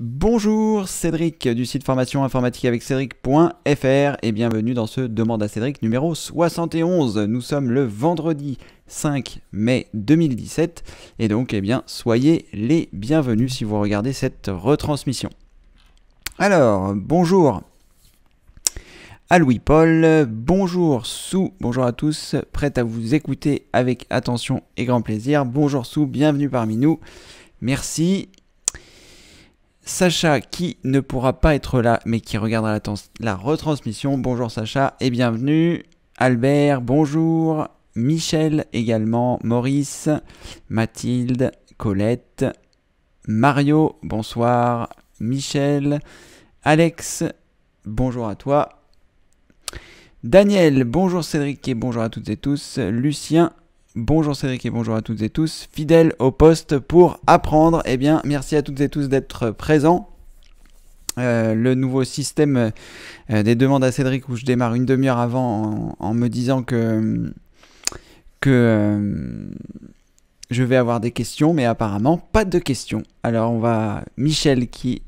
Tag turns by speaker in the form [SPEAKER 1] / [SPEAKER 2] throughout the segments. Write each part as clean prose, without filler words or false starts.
[SPEAKER 1] Bonjour, Cédric du site formation informatique avec Cédric.fr et bienvenue dans ce Demande à Cédric numéro 71. Nous sommes le vendredi 5 mai 2017 et donc soyez les bienvenus si vous regardez cette retransmission. Alors, bonjour à Louis-Paul, bonjour Sou, bonjour à tous, prêt à vous écouter avec attention et grand plaisir. Bonjour Sou, bienvenue parmi nous, merci. Sacha qui ne pourra pas être là mais qui regardera la retransmission. Bonjour Sacha et bienvenue. Albert, bonjour. Michel également. Maurice, Mathilde, Colette, Mario, bonsoir. Michel, Alex, bonjour à toi. Daniel, bonjour Cédric et bonjour à toutes et tous. Lucien, bonjour Cédric et bonjour à toutes et tous, fidèles au poste pour apprendre. Eh bien, merci à toutes et tous d'être présents. Le nouveau système des demandes à Cédric où je démarre une demi-heure avant en me disant que je vais avoir des questions, mais apparemment pas de questions. Alors on va... Michel qui...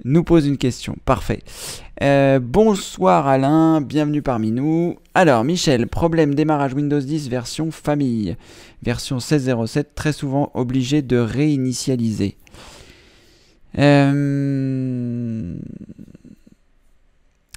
[SPEAKER 1] nous pose une question, parfait. Bonsoir Alain, bienvenue parmi nous. Alors Michel, problème démarrage Windows 10 version famille, version 16.07, très souvent obligé de réinitialiser.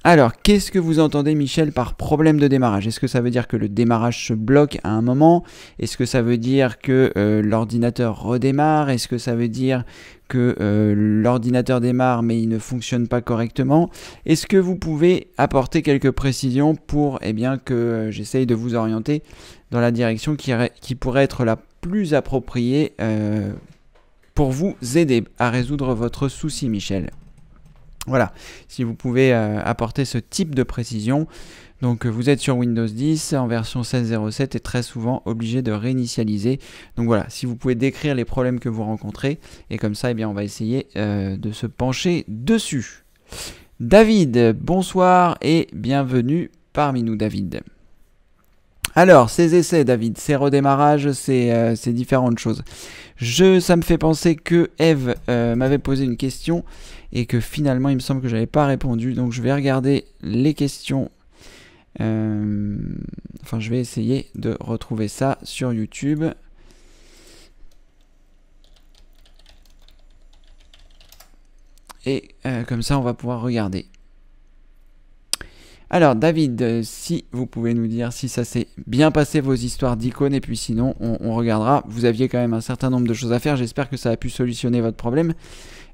[SPEAKER 1] Alors, qu'est-ce que vous entendez, Michel, par problème de démarrage? Est-ce que ça veut dire que le démarrage se bloque à un moment? Est-ce que ça veut dire que l'ordinateur redémarre? Est-ce que ça veut dire que l'ordinateur démarre mais il ne fonctionne pas correctement? Est-ce que vous pouvez apporter quelques précisions pour que j'essaye de vous orienter dans la direction qui pourrait être la plus appropriée pour vous aider à résoudre votre souci, Michel? Voilà, si vous pouvez apporter ce type de précision. Donc vous êtes sur Windows 10 en version 16.07 et très souvent obligé de réinitialiser. Donc voilà, si vous pouvez décrire les problèmes que vous rencontrez et comme ça, on va essayer de se pencher dessus. David, bonsoir et bienvenue parmi nous, David. Alors, ces essais, David, ces redémarrages, c'est différentes choses. Ça me fait penser que Eve m'avait posé une question et que finalement, il me semble que je n'avais pas répondu. Donc, je vais regarder les questions. Je vais essayer de retrouver ça sur YouTube. Et comme ça, on va pouvoir regarder. Alors David, si vous pouvez nous dire si ça s'est bien passé vos histoires d'icônes et puis sinon on regardera. Vous aviez quand même un certain nombre de choses à faire, j'espère que ça a pu solutionner votre problème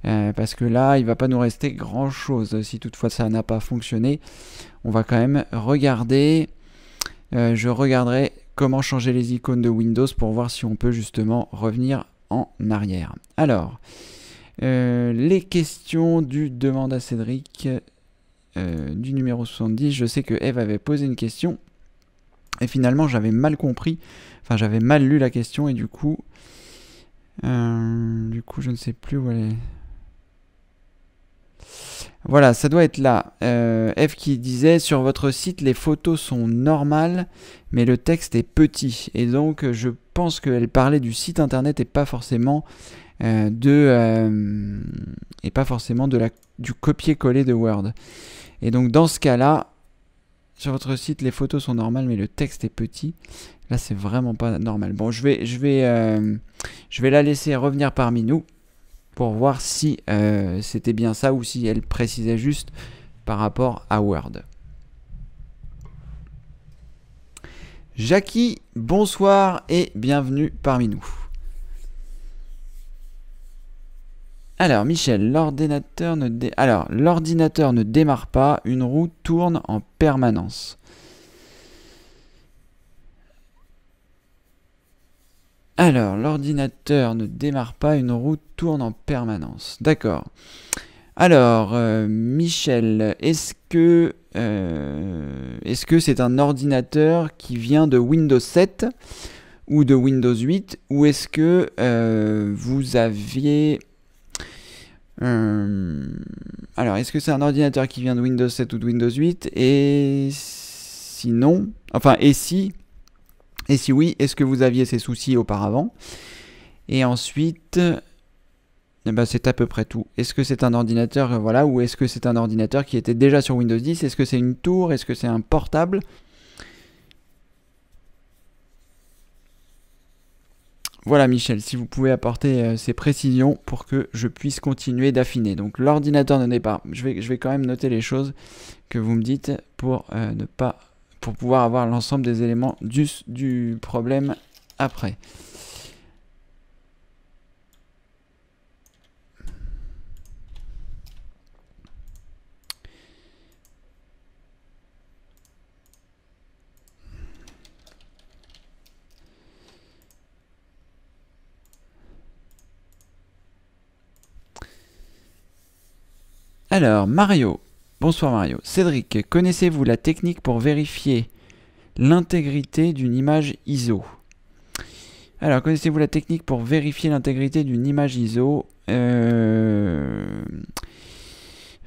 [SPEAKER 1] parce que là il va pas nous rester grand chose si toutefois ça n'a pas fonctionné. On va quand même regarder, je regarderai comment changer les icônes de Windows pour voir si on peut justement revenir en arrière. Alors, les questions du demande à Cédric... du numéro 70, je sais que Eve avait posé une question et finalement j'avais mal compris, j'avais mal lu la question et du coup je ne sais plus où elle est. Voilà, ça doit être là. Eve qui disait sur votre site les photos sont normales mais le texte est petit et donc je pense qu'elle parlait du site internet et pas forcément du copier-coller de Word. Et donc dans ce cas-là, sur votre site, les photos sont normales, mais le texte est petit. Là, c'est vraiment pas normal. Bon, je vais la laisser revenir parmi nous pour voir si c'était bien ça ou si elle précisait juste par rapport à Word. Jackie, bonsoir et bienvenue parmi nous. Alors, Michel, l'ordinateur ne démarre pas, une roue tourne en permanence. Alors, l'ordinateur ne démarre pas, une roue tourne en permanence. D'accord. Alors, Michel, est-ce que c'est un ordinateur qui vient de Windows 7 ou de Windows 8 ou est-ce que vous aviez... alors, est-ce que c'est un ordinateur qui vient de Windows 7 ou de Windows 8? Et sinon, et si oui, est-ce que vous aviez ces soucis auparavant? Et ensuite, Eh ben, c'est à peu près tout. Est-ce que c'est un ordinateur, voilà, ou est-ce que c'est un ordinateur qui était déjà sur Windows 10? Est-ce que c'est une tour? Est-ce que c'est un portable? Voilà Michel, si vous pouvez apporter ces précisions pour que je puisse continuer d'affiner. Donc l'ordinateur ne naît pas. Je vais quand même noter les choses que vous me dites pour ne pas, pour pouvoir avoir l'ensemble des éléments du problème après. Alors, Mario. Bonsoir Mario. Cédric, connaissez-vous la technique pour vérifier l'intégrité d'une image ISO? Alors, connaissez-vous la technique pour vérifier l'intégrité d'une image ISO? Je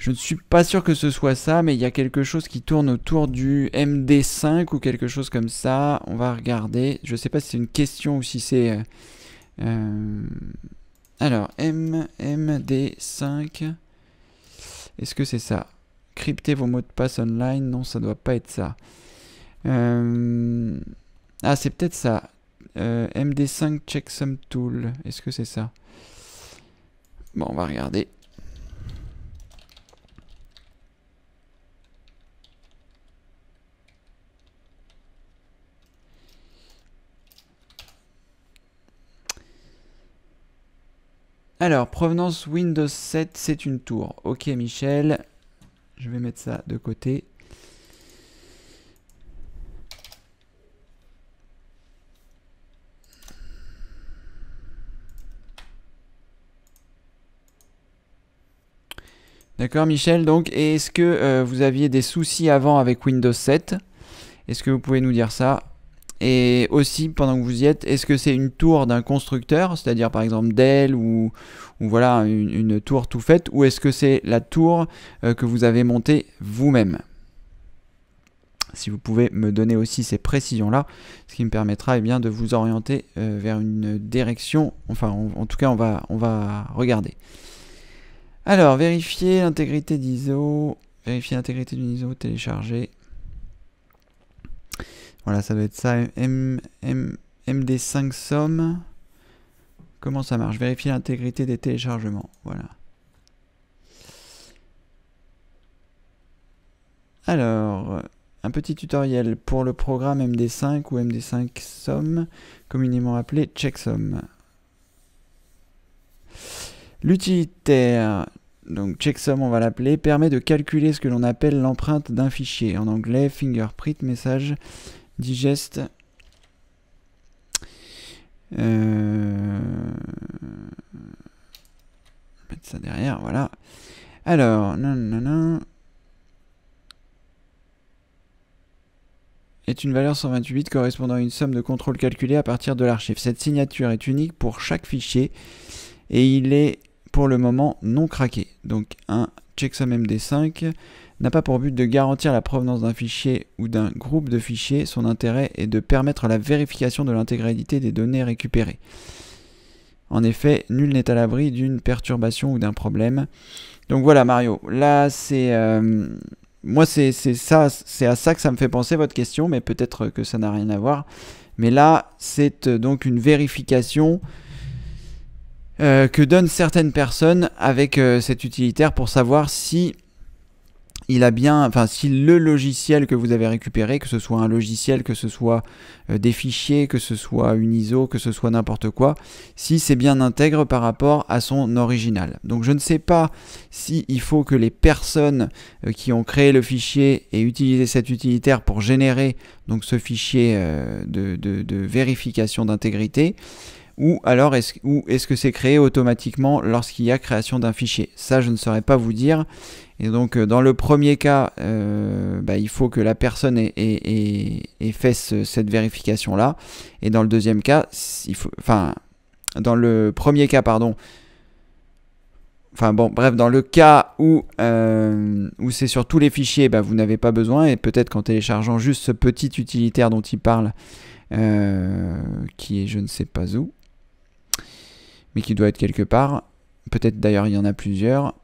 [SPEAKER 1] ne suis pas sûr que ce soit ça, mais il y a quelque chose qui tourne autour du MD5 ou quelque chose comme ça. On va regarder. Je ne sais pas si c'est une question ou si c'est... Alors, MD5... Est-ce que c'est ça? Crypter vos mots de passe online? Non, ça doit pas être ça. Ah, c'est peut-être ça. MD5 Checksum Tool. Est-ce que c'est ça? Bon, on va regarder. Alors, provenance Windows 7, c'est une tour. Ok, Michel. Je vais mettre ça de côté. D'accord, Michel. Donc, est-ce que vous aviez des soucis avant avec Windows 7? Est-ce que vous pouvez nous dire ça? Et aussi, pendant que vous y êtes, est-ce que c'est une tour d'un constructeur, c'est-à-dire par exemple Dell ou voilà une tour tout faite, ou est-ce que c'est la tour que vous avez montée vous-même? Si vous pouvez me donner aussi ces précisions-là, ce qui me permettra bien de vous orienter vers une direction. Enfin, en tout cas, on va regarder. Alors, vérifier l'intégrité d'ISO, vérifier l'intégrité d'une ISO téléchargée. Voilà, ça doit être ça, MD5 somme. Comment ça marche? Vérifier l'intégrité des téléchargements. Voilà. Alors, un petit tutoriel pour le programme MD5 ou MD5 somme, communément appelé checksum. L'utilitaire, donc checksum on va l'appeler, permet de calculer ce que l'on appelle l'empreinte d'un fichier. En anglais, fingerprint message digest. Mettre ça derrière, voilà. Alors, est une valeur 128 bits correspondant à une somme de contrôle calculée à partir de l'archive. Cette signature est unique pour chaque fichier et il est pour le moment non craqué. Donc un checksum MD5 n'a pas pour but de garantir la provenance d'un fichier ou d'un groupe de fichiers. Son intérêt est de permettre la vérification de l'intégralité des données récupérées. En effet, nul n'est à l'abri d'une perturbation ou d'un problème. Donc voilà Mario, là c'est... moi c'est à ça que ça me fait penser votre question, mais peut-être que ça n'a rien à voir. Mais là, c'est donc une vérification que donnent certaines personnes avec cet utilitaire pour savoir si il a bien, enfin si le logiciel que vous avez récupéré, que ce soit un logiciel, que ce soit des fichiers, que ce soit une ISO, que ce soit n'importe quoi, si c'est bien intègre par rapport à son original. Donc je ne sais pas si il faut que les personnes qui ont créé le fichier aient utilisé cet utilitaire pour générer donc ce fichier de vérification d'intégrité, ou alors est-ce que c'est créé automatiquement lorsqu'il y a création d'un fichier. Ça je ne saurais pas vous dire. Et donc dans le premier cas, il faut que la personne ait fait cette vérification là. Et dans le deuxième cas, dans le premier cas, pardon. Enfin bon, bref, dans le cas où c'est sur tous les fichiers, vous n'avez pas besoin. Et peut-être qu'en téléchargeant juste ce petit utilitaire dont il parle, qui est je ne sais pas où, mais qui doit être quelque part. Peut-être d'ailleurs il y en a plusieurs.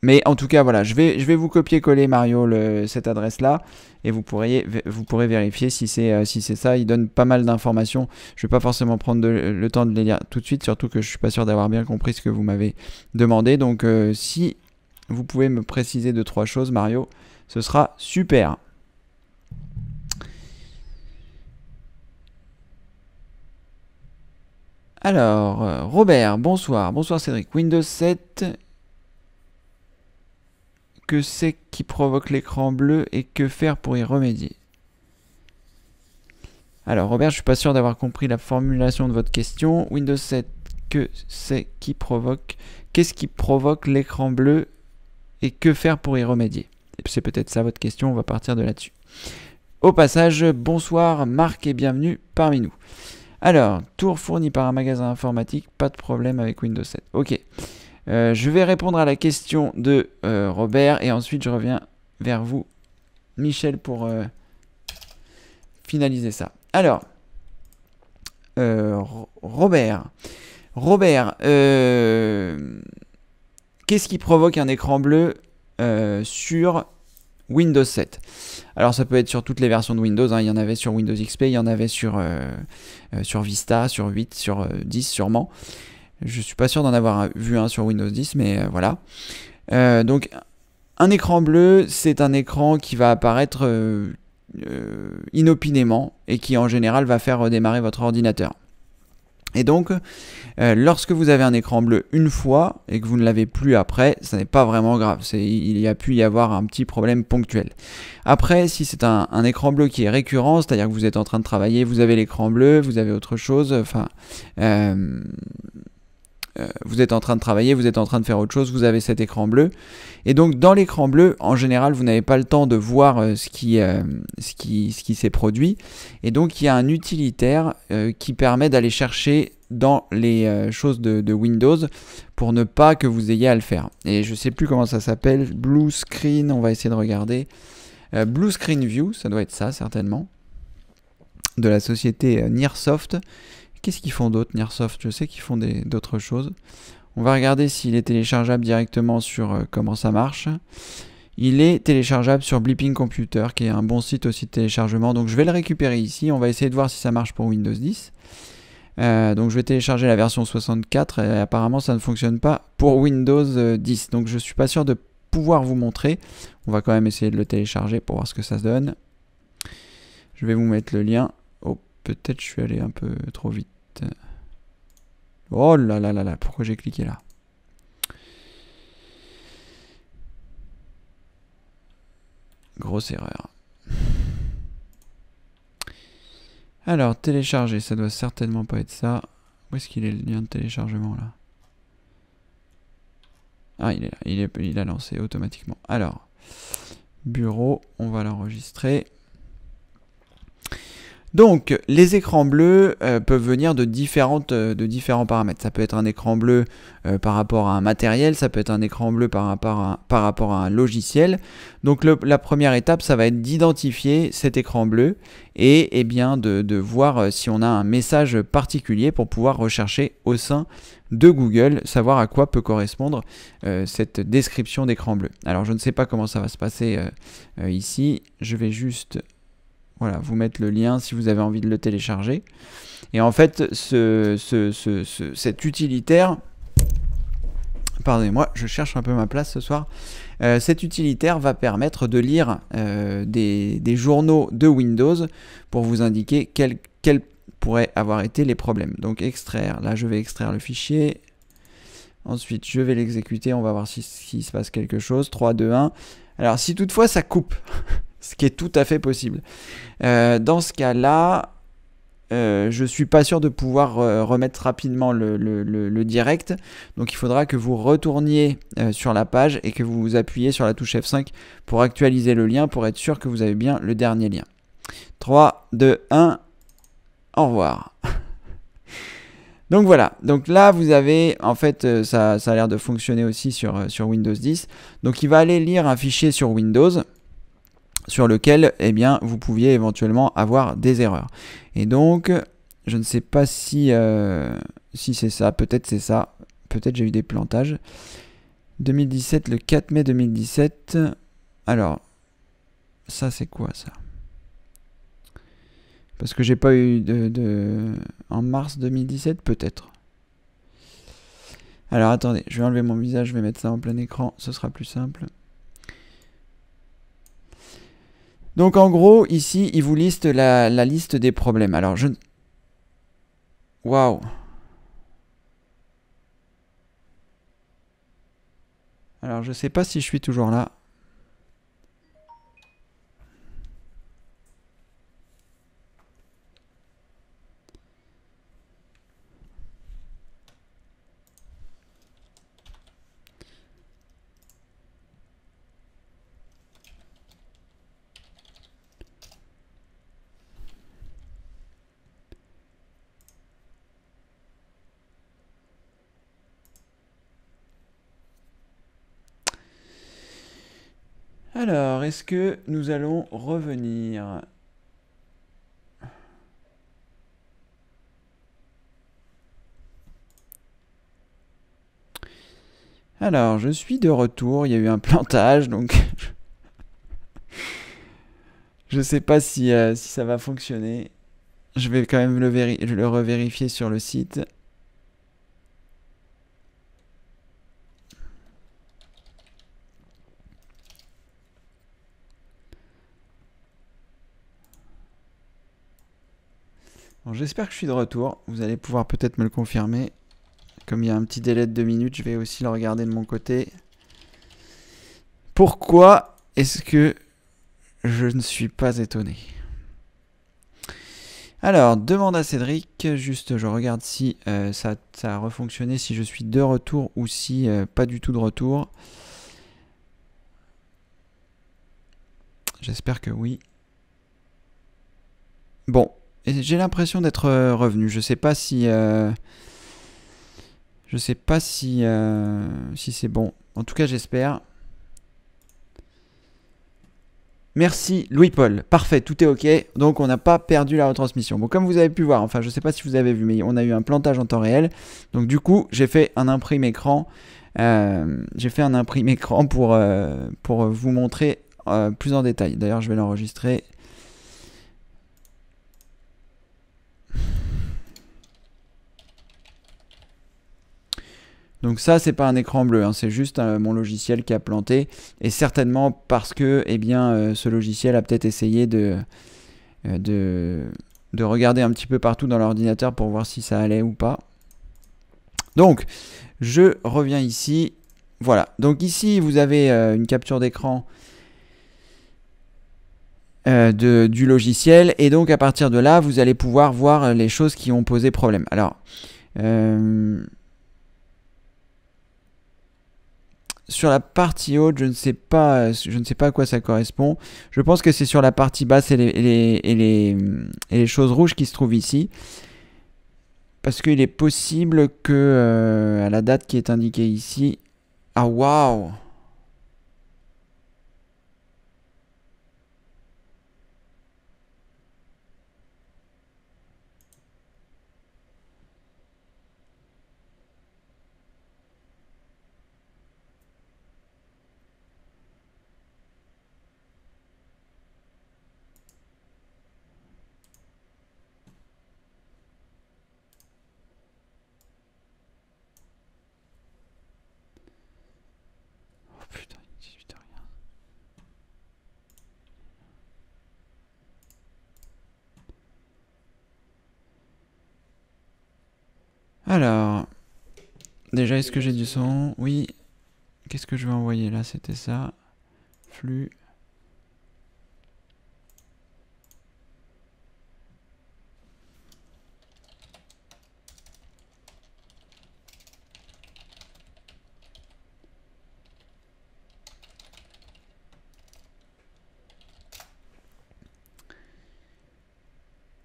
[SPEAKER 1] Mais en tout cas, voilà, je vais vous copier-coller, Mario, cette adresse-là, et vous pourrez vérifier si c'est ça. Il donne pas mal d'informations. Je ne vais pas forcément prendre le temps de les lire tout de suite, surtout que je ne suis pas sûr d'avoir bien compris ce que vous m'avez demandé. Donc, si vous pouvez me préciser 2-3 choses, Mario, ce sera super. Alors, Robert, bonsoir. Bonsoir Cédric. Windows 7... Que c'est qui provoque l'écran bleu et que faire pour y remédier? Alors Robert, je suis pas sûr d'avoir compris la formulation de votre question. Windows 7, que c'est qui provoque? Qu'est-ce qui provoque l'écran bleu et que faire pour y remédier? C'est peut-être ça votre question, on va partir de là-dessus. Au passage, bonsoir Marc et bienvenue parmi nous. Alors, tour fourni par un magasin informatique, pas de problème avec Windows 7. Ok. Je vais répondre à la question de Robert et ensuite je reviens vers vous, Michel, pour finaliser ça. Alors, Robert, qu'est-ce qui provoque un écran bleu sur Windows 7? Alors ça peut être sur toutes les versions de Windows, hein. Il y en avait sur Windows XP, il y en avait sur Vista, sur 8, sur 10 sûrement. Je suis pas sûr d'en avoir vu un sur Windows 10, mais voilà. Donc, un écran bleu, c'est un écran qui va apparaître inopinément et qui, en général, va faire redémarrer votre ordinateur. Et donc, lorsque vous avez un écran bleu une fois et que vous ne l'avez plus après, ça n'est pas vraiment grave. Il y a pu y avoir un petit problème ponctuel. Après, si c'est un écran bleu qui est récurrent, c'est-à-dire que vous êtes en train de travailler, vous avez l'écran bleu, vous avez autre chose, enfin... vous êtes en train de travailler, vous êtes en train de faire autre chose, vous avez cet écran bleu. Et donc dans l'écran bleu, en général, vous n'avez pas le temps de voir ce qui s'est produit. Et donc il y a un utilitaire qui permet d'aller chercher dans les choses de Windows pour ne pas que vous ayez à le faire. Et je ne sais plus comment ça s'appelle, Blue Screen, on va essayer de regarder. Blue Screen View, ça doit être ça certainement, de la société Nearsoft. Qu'est-ce qu'ils font d'autre, Nearsoft? Je sais qu'ils font d'autres choses. On va regarder s'il est téléchargeable directement sur comment ça marche. Il est téléchargeable sur Blipping Computer, qui est un bon site aussi de téléchargement. Donc je vais le récupérer ici. On va essayer de voir si ça marche pour Windows 10. Donc je vais télécharger la version 64 et apparemment ça ne fonctionne pas pour Windows 10. Donc je ne suis pas sûr de pouvoir vous montrer. On va quand même essayer de le télécharger pour voir ce que ça donne. Je vais vous mettre le lien. Oh, peut-être je suis allé un peu trop vite. Oh là là là là, pourquoi j'ai cliqué là? Grosse erreur. Alors, télécharger, ça doit certainement pas être ça. Où est-ce qu'il est le lien de téléchargement là? Ah, il est là, il a lancé automatiquement. Alors, bureau, on va l'enregistrer. Donc, les écrans bleus peuvent venir de différents paramètres. Ça peut être un écran bleu par rapport à un matériel, ça peut être un écran bleu par rapport à un logiciel. Donc, la première étape, ça va être d'identifier cet écran bleu et bien de voir si on a un message particulier pour pouvoir rechercher au sein de Google, savoir à quoi peut correspondre cette description d'écran bleu. Alors, je ne sais pas comment ça va se passer ici. Je vais juste... Voilà, vous mettre le lien si vous avez envie de le télécharger. Et en fait, cet utilitaire... Pardonnez-moi, je cherche un peu ma place ce soir. Cet utilitaire va permettre de lire des journaux de Windows pour vous indiquer quels pourraient avoir été les problèmes. Donc extraire, là je vais extraire le fichier. Ensuite, je vais l'exécuter, on va voir s'il se passe quelque chose. 3, 2, 1. Alors si toutefois ça coupe... ce qui est tout à fait possible. Dans ce cas-là, je ne suis pas sûr de pouvoir remettre rapidement le direct. Donc il faudra que vous retourniez sur la page et que vous appuyez sur la touche F5 pour actualiser le lien, pour être sûr que vous avez bien le dernier lien. 3, 2, 1, au revoir. Donc voilà, donc là vous avez, en fait, ça a l'air de fonctionner aussi sur Windows 10. Donc il va aller lire un fichier sur Windows, sur lequel eh bien, vous pouviez éventuellement avoir des erreurs. Et donc, je ne sais pas si Si c'est ça, peut-être c'est ça. Peut-être j'ai eu des plantages. 2017, le 4 mai 2017. Alors, ça c'est quoi ça? Parce que j'ai pas eu en mars 2017, peut-être. Alors attendez, je vais enlever mon visage, je vais mettre ça en plein écran, ce sera plus simple. Donc en gros, ici, il vous liste la liste des problèmes. Alors je... Waouh! Alors je sais pas si je suis toujours là. Alors, est-ce que nous allons revenir? Alors, je suis de retour, il y a eu un plantage, donc je sais pas si ça va fonctionner. Je vais quand même le revérifier sur le site. Bon, j'espère que je suis de retour. Vous allez pouvoir peut-être me le confirmer. Comme il y a un petit délai de 2 minutes, je vais aussi le regarder de mon côté. Pourquoi est-ce que je ne suis pas étonné? Alors, demande à Cédric. Juste, je regarde si ça a refonctionné, si je suis de retour ou si pas du tout de retour. J'espère que oui. Bon, j'ai l'impression d'être revenu. Je sais pas si... je sais pas si c'est bon. En tout cas, j'espère. Merci Louis-Paul. Parfait, tout est OK. Donc, on n'a pas perdu la retransmission. Bon, comme vous avez pu voir, enfin, je ne sais pas si vous avez vu, mais on a eu un plantage en temps réel. Donc, du coup, j'ai fait un imprime écran. Pour vous montrer plus en détail. D'ailleurs, je vais l'enregistrer. Donc ça, c'est pas un écran bleu, hein, c'est juste mon logiciel qui a planté. Et certainement parce que eh bien, ce logiciel a peut-être essayé de regarder un petit peu partout dans l'ordinateur pour voir si ça allait ou pas. Donc, je reviens ici. Voilà, donc ici, vous avez une capture d'écran du logiciel. Et donc, à partir de là, vous allez pouvoir voir les choses qui ont posé problème. Alors... sur la partie haute, je ne sais pas à quoi ça correspond. Je pense que c'est sur la partie basse et les choses rouges qui se trouvent ici. Parce qu'il est possible que à la date qui est indiquée ici... Ah, waouh! Oh putain, 18 rien. Alors... Déjà, est-ce que j'ai du son? Oui. Qu'est-ce que je vais envoyer là? C'était ça. Flux.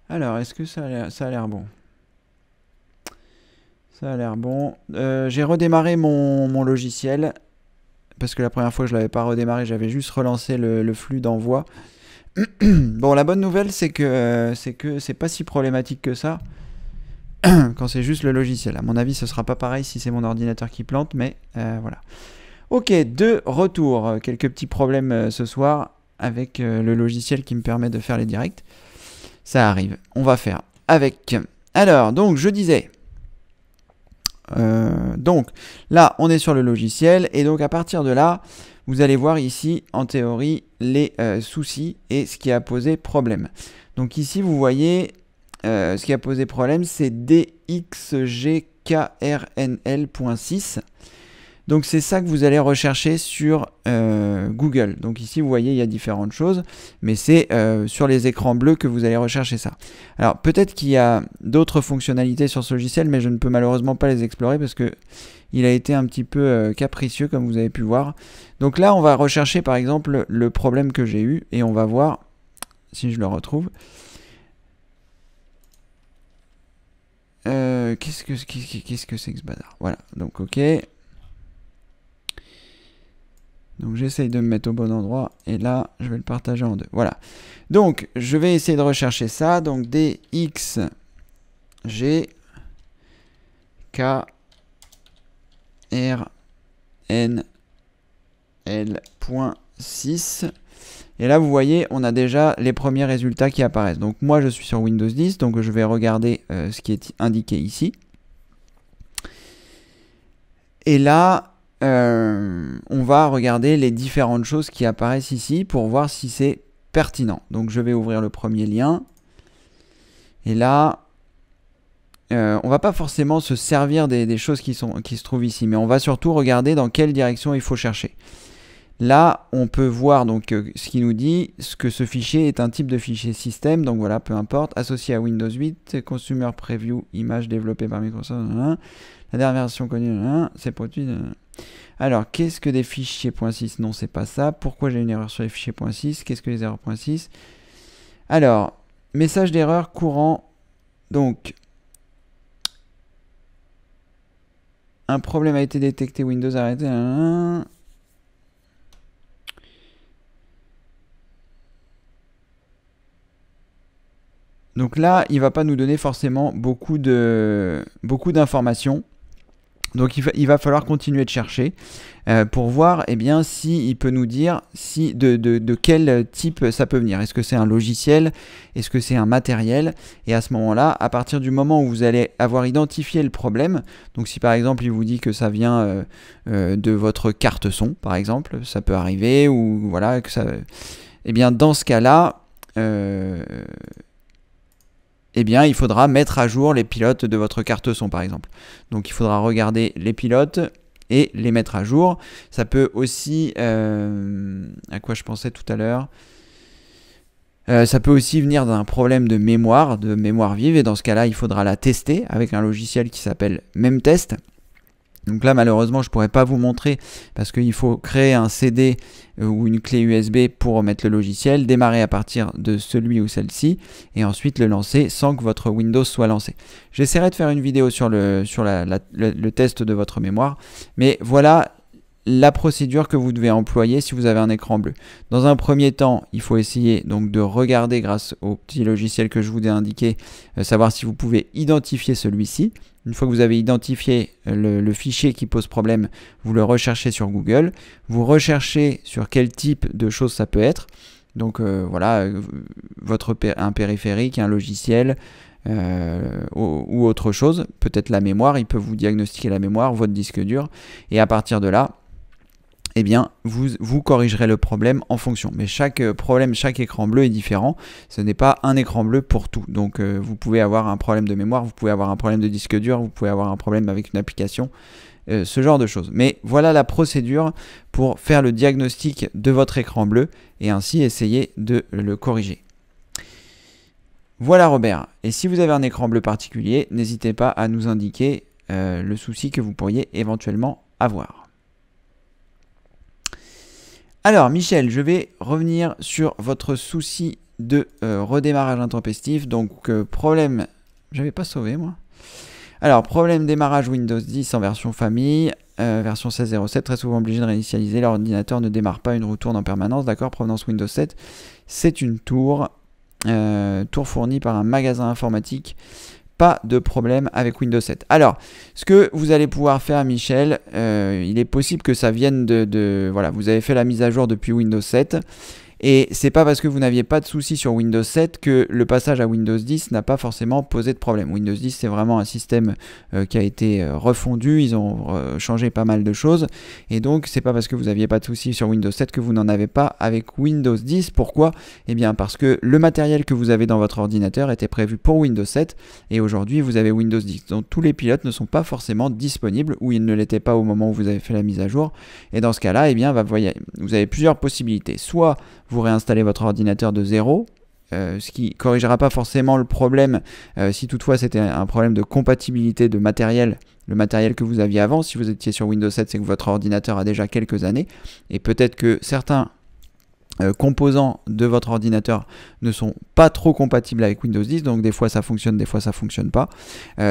[SPEAKER 1] Alors, est-ce que ça a l'air bon? Ça a l'air bon. J'ai redémarré mon logiciel. Parce que la première fois, je ne l'avais pas redémarré. J'avais juste relancé le flux d'envoi. Bon, la bonne nouvelle, c'est que c'est pas si problématique que ça. quand c'est juste le logiciel. À mon avis, ce sera pas pareil si c'est mon ordinateur qui plante, mais voilà. Ok, de retour. Quelques petits problèmes ce soir avec le logiciel qui me permet de faire les directs. Ça arrive. On va faire avec. Alors, donc, je disais. Donc, là, on est sur le logiciel. Et donc, à partir de là, vous allez voir ici, en théorie, les soucis et ce qui a posé problème. Donc ici, vous voyez, ce qui a posé problème, c'est DXGKRNL.6. Donc c'est ça que vous allez rechercher sur Google. Donc ici, vous voyez, il y a différentes choses, mais c'est sur les écrans bleus que vous allez rechercher ça. Alors peut-être qu'il y a d'autres fonctionnalités sur ce logiciel, mais je ne peux malheureusement pas les explorer parce que il a été un petit peu capricieux, comme vous avez pu voir. Donc là, on va rechercher par exemple le problème que j'ai eu et on va voir si je le retrouve. Qu'est-ce que c'est que ce bazar? Voilà, donc ok. Donc j'essaye de me mettre au bon endroit et là je vais le partager en deux. Voilà. Donc je vais essayer de rechercher ça. Donc DXGKRNL.6. Et là vous voyez on a déjà les premiers résultats qui apparaissent. Donc moi je suis sur Windows 10, donc je vais regarder ce qui est indiqué ici. Et là on va regarder les différentes choses qui apparaissent ici pour voir si c'est pertinent. Donc je vais ouvrir le premier lien. Et là, on va pas forcément se servir des choses qui se trouvent ici, mais on va surtout regarder dans quelle direction il faut chercher. Là, on peut voir donc ce qui nous dit que ce fichier est un type de fichier système, donc voilà, peu importe, associé à Windows 8, Consumer Preview, image développée par Microsoft, la dernière version connue, c'est produit. Alors, qu'est-ce que des fichiers .6? Non, c'est pas ça. Pourquoi j'ai une erreur sur les fichiers .6? Qu'est-ce que les erreurs .6? Alors, message d'erreur courant. Donc, un problème a été détecté, Windows a arrêté. Donc là, il ne va pas nous donner forcément beaucoup d'informations. Donc il va falloir continuer de chercher pour voir eh bien, si il peut nous dire de quel type ça peut venir. Est-ce que c'est un logiciel? Est-ce que c'est un matériel? Et à ce moment-là, à partir du moment où vous allez avoir identifié le problème, donc si par exemple il vous dit que ça vient de votre carte son, par exemple, ça peut arriver, ou voilà, que ça, eh bien dans ce cas-là, eh bien, il faudra mettre à jour les pilotes de votre carte son, par exemple. Donc, il faudra regarder les pilotes et les mettre à jour. Ça peut aussi, à quoi je pensais tout à l'heure, ça peut aussi venir d'un problème de mémoire vive. Et dans ce cas-là, il faudra la tester avec un logiciel qui s'appelle Memtest. Donc là, malheureusement, je ne pourrais pas vous montrer parce qu'il faut créer un CD ou une clé USB pour mettre le logiciel, démarrer à partir de celui ou celle-ci et ensuite le lancer sans que votre Windows soit lancé. J'essaierai de faire une vidéo sur le test de votre mémoire, mais voilà la procédure que vous devez employer si vous avez un écran bleu. Dans un premier temps, il faut essayer donc de regarder grâce au petit logiciel que je vous ai indiqué, savoir si vous pouvez identifier celui-ci. Une fois que vous avez identifié le fichier qui pose problème, vous le recherchez sur Google. Vous recherchez sur quel type de choses ça peut être. Donc voilà, un périphérique, un logiciel ou autre chose. Peut-être la mémoire, il peut vous diagnostiquer la mémoire, votre disque dur. Et à partir de là, eh bien, vous corrigerez le problème en fonction. Mais chaque problème, chaque écran bleu est différent. Ce n'est pas un écran bleu pour tout. Donc, vous pouvez avoir un problème de mémoire, vous pouvez avoir un problème de disque dur, vous pouvez avoir un problème avec une application, ce genre de choses. Mais voilà la procédure pour faire le diagnostic de votre écran bleu et ainsi essayer de le corriger. Voilà Robert. Et si vous avez un écran bleu particulier, n'hésitez pas à nous indiquer le souci que vous pourriez éventuellement avoir. Alors Michel, je vais revenir sur votre souci de redémarrage intempestif. Donc problème, j'avais pas sauvé moi. Alors problème démarrage Windows 10 en version famille, version 16.07, très souvent obligé de réinitialiser, l'ordinateur ne démarre pas, une roue tourne en permanence, d'accord, provenance Windows 7. C'est une tour fournie par un magasin informatique pas de problème avec Windows 7. Alors, ce que vous allez pouvoir faire, Michel, il est possible que ça vienne voilà, vous avez fait la mise à jour depuis Windows 7. Et c'est pas parce que vous n'aviez pas de soucis sur Windows 7 que le passage à Windows 10 n'a pas forcément posé de problème. Windows 10, c'est vraiment un système qui a été refondu, ils ont changé pas mal de choses, et donc c'est pas parce que vous n'aviez pas de soucis sur Windows 7 que vous n'en avez pas avec Windows 10. Pourquoi? Eh bien parce que le matériel que vous avez dans votre ordinateur était prévu pour Windows 7, et aujourd'hui vous avez Windows 10. Donc tous les pilotes ne sont pas forcément disponibles, ou ils ne l'étaient pas au moment où vous avez fait la mise à jour, et dans ce cas-là, eh bien, vous avez plusieurs possibilités. Soit vous réinstallez votre ordinateur de zéro, ce qui ne corrigera pas forcément le problème si toutefois c'était un problème de compatibilité de matériel, le matériel que vous aviez avant. Si vous étiez sur Windows 7, c'est que votre ordinateur a déjà quelques années, et peut-être que certains composants de votre ordinateur ne sont pas trop compatibles avec Windows 10, donc des fois ça fonctionne, des fois ça fonctionne pas.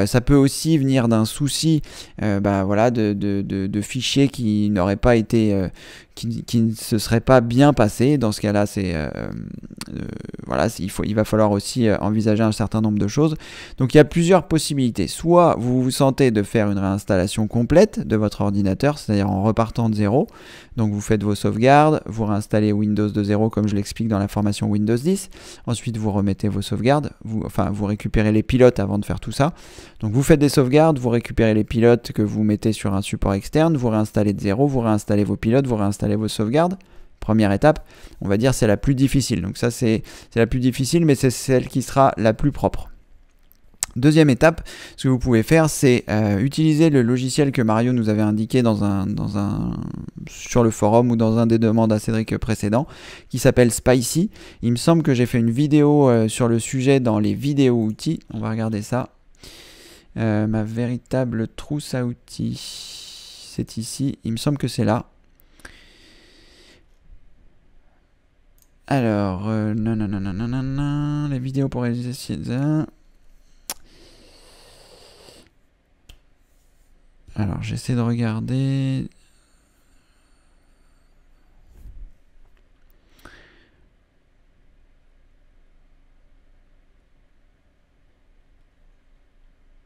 [SPEAKER 1] Ça peut aussi venir d'un souci voilà, de fichiers qui n'auraient pas été qui ne se seraient pas bien passés. Dans ce cas-là, voilà, il va falloir aussi envisager un certain nombre de choses. Donc il y a plusieurs possibilités. Soit vous vous sentez de faire une réinstallation complète de votre ordinateur, c'est-à-dire en repartant de zéro. Donc vous faites vos sauvegardes, vous réinstallez Windows de zéro comme je l'explique dans la formation Windows 10. Ensuite vous remettez vos sauvegardes, vous récupérez les pilotes avant de faire tout ça. Donc vous faites des sauvegardes, vous récupérez les pilotes que vous mettez sur un support externe, vous réinstallez de zéro, vous réinstallez vos pilotes, vous réinstallez vos sauvegardes. Première étape, on va dire c'est la plus difficile. Donc ça c'est la plus difficile, mais c'est celle qui sera la plus propre. Deuxième étape, ce que vous pouvez faire, c'est utiliser le logiciel que Mario nous avait indiqué sur le forum ou dans un des demandes à Cédric précédent, qui s'appelle Spicy. Il me semble que j'ai fait une vidéo sur le sujet dans les vidéos outils. On va regarder ça. Ma véritable trousse à outils, c'est ici. Il me semble que c'est là. Alors, les vidéos pour réaliser ça. Alors, j'essaie de regarder.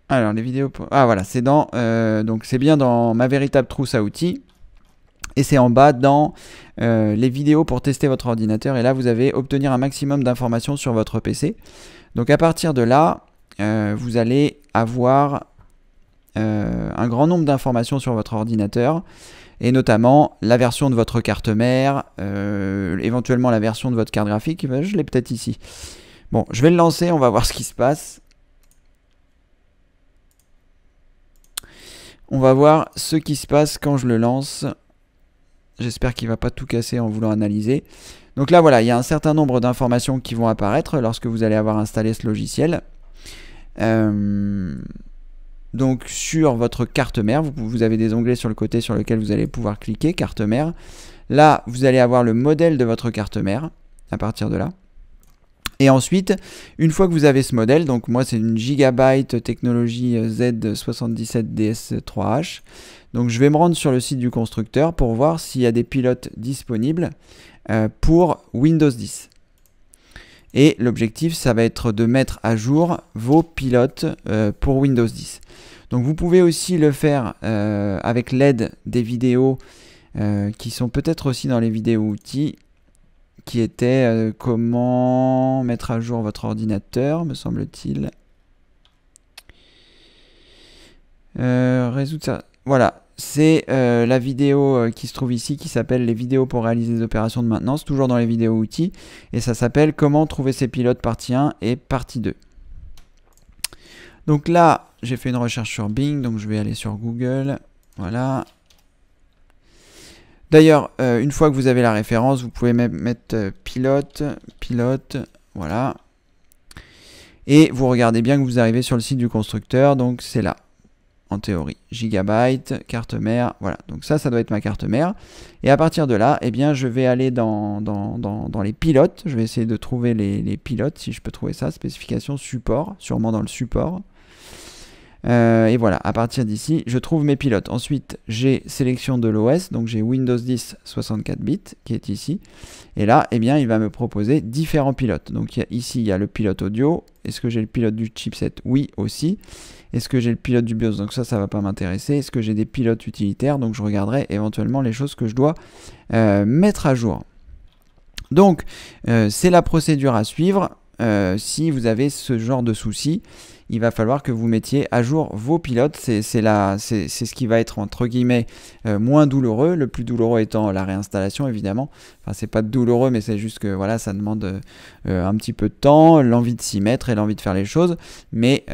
[SPEAKER 1] Alors, les vidéos pour... Ah, voilà, c'est dans... donc, c'est bien dans ma véritable trousse à outils. Et c'est en bas dans les vidéos pour tester votre ordinateur. Et là, vous avez obtenir un maximum d'informations sur votre PC. Donc, à partir de là, vous allez avoir... un grand nombre d'informations sur votre ordinateur, et notamment la version de votre carte mère, éventuellement la version de votre carte graphique. Je l'ai peut-être ici. Bon, je vais le lancer, on va voir ce qui se passe. On va voir ce qui se passe quand je le lance. J'espère qu'il ne va pas tout casser en voulant analyser. Donc là, voilà, il y a un certain nombre d'informations qui vont apparaître lorsque vous allez avoir installé ce logiciel. Donc sur votre carte mère, vous avez des onglets sur le côté sur lequel vous allez pouvoir cliquer, carte mère. Là, vous allez avoir le modèle de votre carte mère, à partir de là. Et ensuite, une fois que vous avez ce modèle, donc moi c'est une Gigabyte technologie Z77DS3H. Donc je vais me rendre sur le site du constructeur pour voir s'il y a des pilotes disponibles pour Windows 10. Et l'objectif, ça va être de mettre à jour vos pilotes pour Windows 10. Donc vous pouvez aussi le faire avec l'aide des vidéos qui sont peut-être aussi dans les vidéos outils, qui étaient comment mettre à jour votre ordinateur, me semble-t-il. Résoudre ça. Voilà, c'est la vidéo qui se trouve ici, qui s'appelle les vidéos pour réaliser des opérations de maintenance, toujours dans les vidéos outils, et ça s'appelle comment trouver ses pilotes partie 1 et partie 2. Donc là, j'ai fait une recherche sur Bing, donc je vais aller sur Google, voilà. D'ailleurs, une fois que vous avez la référence, vous pouvez même mettre pilote, voilà. Et vous regardez bien que vous arrivez sur le site du constructeur, donc c'est là. En théorie, Gigabyte, carte mère, voilà. Donc ça doit être ma carte mère. Et à partir de là, eh bien, je vais aller dans les pilotes. Je vais essayer de trouver les pilotes, si je peux trouver ça. Spécification support, sûrement dans le support. Et voilà, à partir d'ici, je trouve mes pilotes. Ensuite, j'ai sélection de l'OS, donc j'ai Windows 10 64 bits qui est ici. Et là, eh bien, il va me proposer différents pilotes. Donc ici, il y a le pilote audio. Est-ce que j'ai le pilote du chipset? Oui, aussi. Est-ce que j'ai le pilote du BIOS? Donc ça ne va pas m'intéresser. Est-ce que j'ai des pilotes utilitaires? Donc je regarderai éventuellement les choses que je dois mettre à jour. Donc, c'est la procédure à suivre. Si vous avez ce genre de soucis, il va falloir que vous mettiez à jour vos pilotes. C'est ce qui va être entre guillemets moins douloureux. Le plus douloureux étant la réinstallation, évidemment. Enfin, c'est pas douloureux, mais c'est juste que voilà, ça demande un petit peu de temps, l'envie de s'y mettre et l'envie de faire les choses. Mais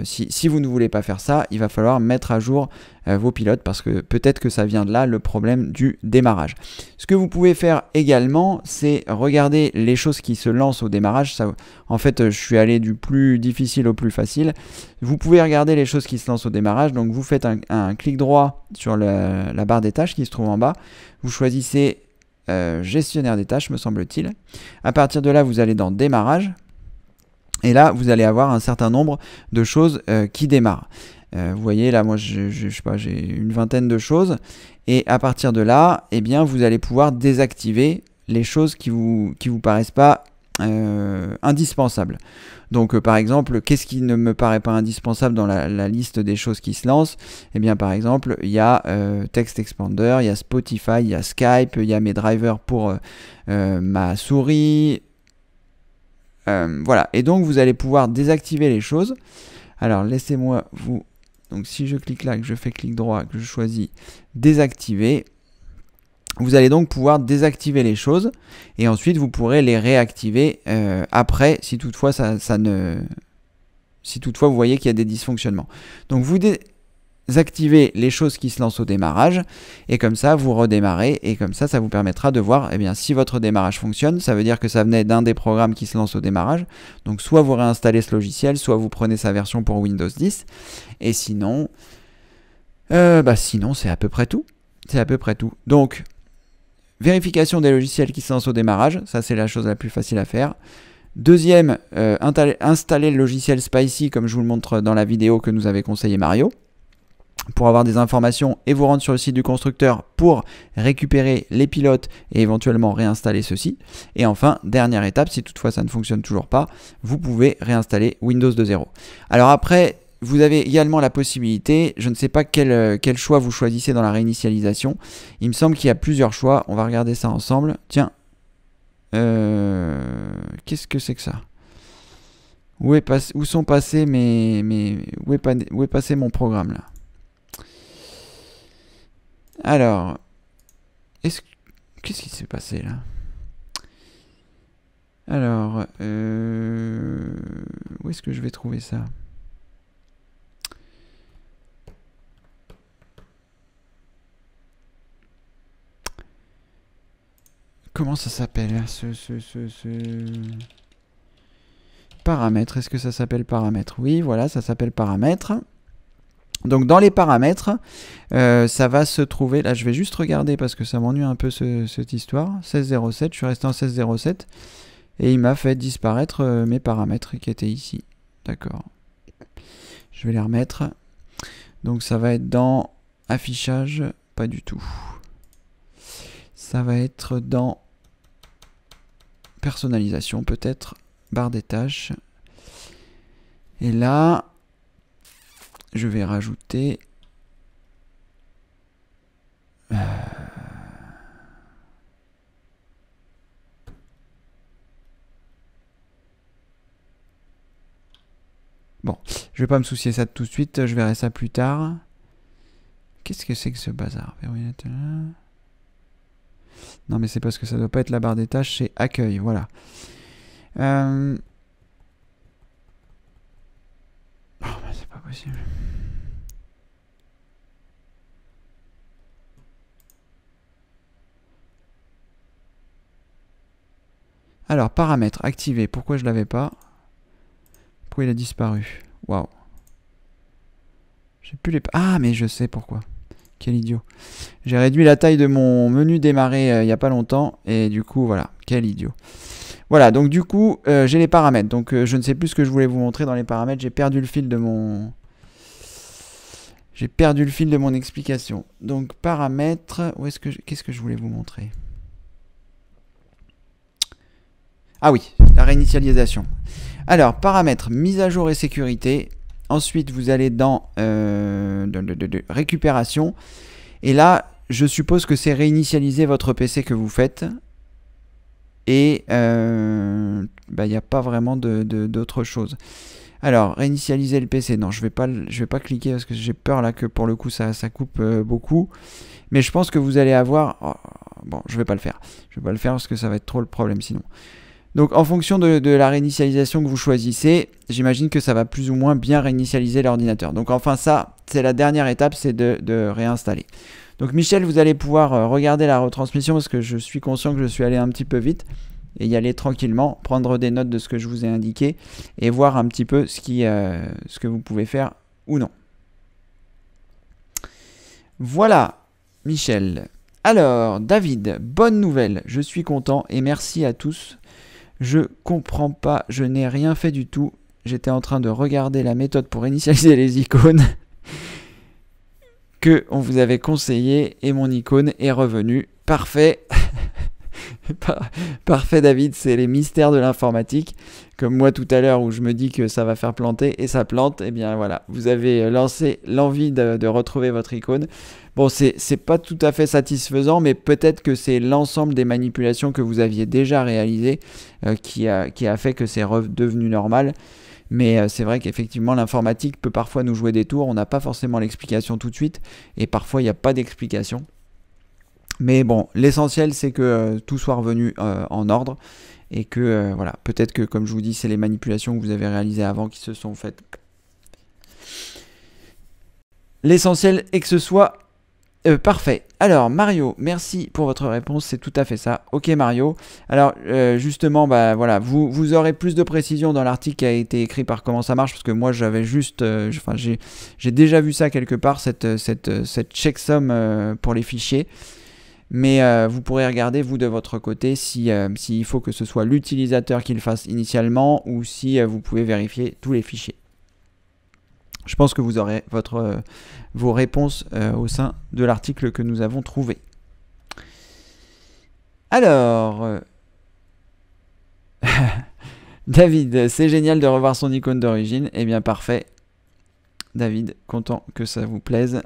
[SPEAKER 1] si vous ne voulez pas faire ça, il va falloir mettre à jour vos pilotes parce que peut-être que ça vient de là le problème du démarrage. Ce que vous pouvez faire également, c'est regarder les choses qui se lancent au démarrage. Ça, en fait, je suis allé du plus difficile au plus facile. Vous pouvez regarder les choses qui se lancent au démarrage. Donc vous faites un clic droit sur la barre des tâches qui se trouve en bas. Vous choisissez gestionnaire des tâches, me semble-t-il. À partir de là, vous allez dans démarrage. Et là, vous allez avoir un certain nombre de choses qui démarrent. Vous voyez là, moi je sais pas, j'ai une vingtaine de choses et à partir de là, eh bien, vous allez pouvoir désactiver les choses qui vous paraissent pas indispensables. Donc par exemple, qu'est-ce qui ne me paraît pas indispensable dans la liste des choses qui se lancent? Eh bien par exemple, il y a Text Expander, il y a Spotify, il y a Skype, il y a mes drivers pour ma souris. Voilà, et donc vous allez pouvoir désactiver les choses. Alors laissez-moi vous... Donc si je clique là, que je fais clic droit, que je choisis désactiver, vous allez donc pouvoir désactiver les choses et ensuite vous pourrez les réactiver après si toutefois si toutefois vous voyez qu'il y a des dysfonctionnements. Donc vous désactivez les choses qui se lancent au démarrage et comme ça vous redémarrez et comme ça vous permettra de voir si votre démarrage fonctionne. Ça veut dire que ça venait d'un des programmes qui se lance au démarrage. Donc soit vous réinstallez ce logiciel, soit vous prenez sa version pour Windows 10 et sinon sinon c'est à peu près tout. C'est à peu près tout. Donc vérification des logiciels qui se lancent au démarrage, ça c'est la chose la plus facile à faire. Deuxième, installer le logiciel Spicy comme je vous le montre dans la vidéo que nous avait conseillé Mario pour avoir des informations et vous rendre sur le site du constructeur pour récupérer les pilotes et éventuellement réinstaller ceux-ci. Et enfin, dernière étape, si toutefois ça ne fonctionne toujours pas, vous pouvez réinstaller Windows de 0. Alors après, vous avez également la possibilité, je ne sais pas quel choix vous choisissez dans la réinitialisation. Il me semble qu'il y a plusieurs choix. On va regarder ça ensemble. Tiens, qu'est-ce que c'est que ça? Où sont passés où est passé mon programme là? Alors, qu'est-ce qui s'est passé là? Alors, où est-ce que je vais trouver ça? Comment ça s'appelle paramètres? Est-ce que ça s'appelle paramètres? Oui, voilà, ça s'appelle paramètres. Donc dans les paramètres, ça va se trouver, là je vais juste regarder parce que ça m'ennuie un peu cette histoire, 16.07, je suis resté en 16.07 et il m'a fait disparaître mes paramètres qui étaient ici. D'accord. Je vais les remettre. Donc ça va être dans affichage, pas du tout. Ça va être dans personnalisation peut-être, barre des tâches. Et là, je vais rajouter bon, je vais pas me soucier ça tout de suite, je verrai ça plus tard. Qu'est-ce que c'est que ce bazar? Non mais c'est parce que ça doit pas être la barre des tâches, c'est accueil, voilà. Oh, bah, c'est pas possible. Alors, paramètres activés. Pourquoi je l'avais pas? Pourquoi il a disparu? Waouh. J'ai plus les... Ah, mais je sais pourquoi. Quel idiot. J'ai réduit la taille de mon menu démarrer il n'y a pas longtemps. Et du coup, voilà. Quel idiot. Voilà, donc du coup, j'ai les paramètres. Donc, je ne sais plus ce que je voulais vous montrer dans les paramètres. J'ai perdu le fil de mon J'ai perdu le fil de mon explication. Donc paramètres, qu'est-ce que je voulais vous montrer? Ah oui, la réinitialisation. Alors, paramètres, mise à jour et sécurité. Ensuite, vous allez dans récupération. Et là, je suppose que c'est réinitialiser votre PC que vous faites. Et il n'y a pas vraiment d'autre chose. Alors, réinitialiser le PC. Non, je vais pas cliquer parce que j'ai peur là que pour le coup ça coupe beaucoup. Mais je pense que vous allez avoir... Oh, bon, je vais pas le faire. Je vais pas le faire parce que ça va être trop le problème sinon. Donc en fonction de la réinitialisation que vous choisissez, j'imagine que ça va plus ou moins bien réinitialiser l'ordinateur. Donc enfin ça, c'est la dernière étape, c'est de réinstaller. Donc Michel, vous allez pouvoir regarder la retransmission parce que je suis conscient que je suis allé un petit peu vite. Et y aller tranquillement, prendre des notes de ce que je vous ai indiqué et voir un petit peu ce que vous pouvez faire ou non. Voilà, Michel. Alors, David, bonne nouvelle, je suis content et merci à tous. Je comprends pas, je n'ai rien fait du tout. J'étais en train de regarder la méthode pour initialiser les icônes que on vous avait conseillé et mon icône est revenue. Parfait. Parfait David, c'est les mystères de l'informatique. Comme moi tout à l'heure où je me dis que ça va faire planter et ça plante, et bien voilà, vous avez lancé l'envie de retrouver votre icône. Bon, c'est pas tout à fait satisfaisant, mais peut-être que c'est l'ensemble des manipulations que vous aviez déjà réalisées qui a fait que c'est redevenu normal. Mais c'est vrai qu'effectivement l'informatique peut parfois nous jouer des tours, on n'a pas forcément l'explication tout de suite, et parfois il n'y a pas d'explication. Mais bon, l'essentiel c'est que tout soit revenu en ordre et que voilà, peut-être que comme je vous dis, c'est les manipulations que vous avez réalisées avant qui se sont faites. L'essentiel est que ce soit parfait. Alors Mario, merci pour votre réponse, c'est tout à fait ça. Ok Mario. Alors justement, bah voilà, vous aurez plus de précisions dans l'article qui a été écrit par Comment ça marche, parce que moi j'avais juste, j'ai déjà vu ça quelque part, cette checksum pour les fichiers. Mais vous pourrez regarder, vous, de votre côté, s'il faut que ce soit l'utilisateur qui le fasse initialement ou si vous pouvez vérifier tous les fichiers. Je pense que vous aurez vos réponses au sein de l'article que nous avons trouvé. Alors, David, c'est génial de revoir son icône d'origine. Eh bien, parfait. David, content que ça vous plaise.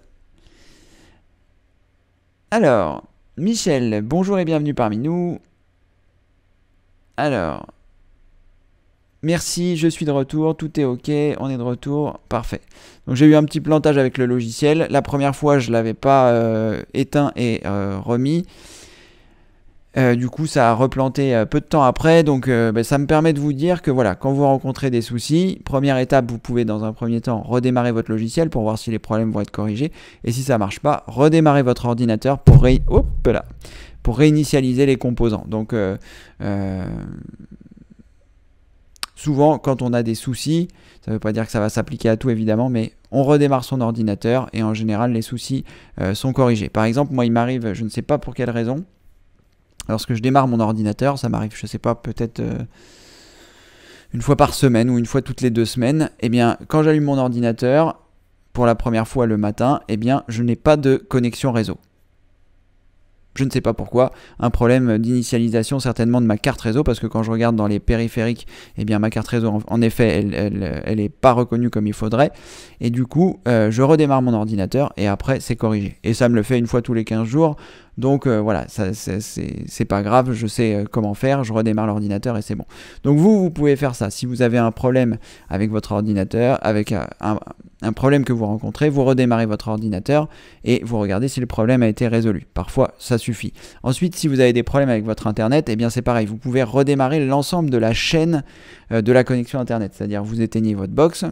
[SPEAKER 1] Alors... Michel, bonjour et bienvenue parmi nous. Alors, merci, je suis de retour, tout est ok, on est de retour, parfait. Donc j'ai eu un petit plantage avec le logiciel. La première fois, je ne l'avais pas éteint et remis. Du coup, ça a replanté peu de temps après. Donc ça me permet de vous dire que voilà, quand vous rencontrez des soucis, première étape, vous pouvez dans un premier temps redémarrer votre logiciel pour voir si les problèmes vont être corrigés. Et si ça ne marche pas, redémarrer votre ordinateur pour réinitialiser les composants. Donc souvent, quand on a des soucis, ça ne veut pas dire que ça va s'appliquer à tout évidemment, mais on redémarre son ordinateur et en général, les soucis sont corrigés. Par exemple, moi, il m'arrive, je ne sais pas pour quelle raison, lorsque je démarre mon ordinateur, ça m'arrive, je sais pas, peut-être une fois par semaine ou une fois toutes les 2 semaines, eh bien, quand j'allume mon ordinateur, pour la première fois le matin, eh bien, je n'ai pas de connexion réseau. Je ne sais pas pourquoi, un problème d'initialisation certainement de ma carte réseau, parce que quand je regarde dans les périphériques, eh bien ma carte réseau, en effet, elle n'est pas reconnue comme il faudrait, et du coup, je redémarre mon ordinateur, et après, c'est corrigé. Et ça me le fait une fois tous les 15 jours, donc voilà, c'est pas grave, je sais comment faire, je redémarre l'ordinateur et c'est bon. Donc vous pouvez faire ça, si vous avez un problème avec votre ordinateur, avec un problème que vous rencontrez, vous redémarrez votre ordinateur et vous regardez si le problème a été résolu. Parfois, ça suffit. Ensuite, si vous avez des problèmes avec votre Internet, eh bien c'est pareil, vous pouvez redémarrer l'ensemble de la chaîne de la connexion Internet. C'est-à-dire, vous éteignez votre box,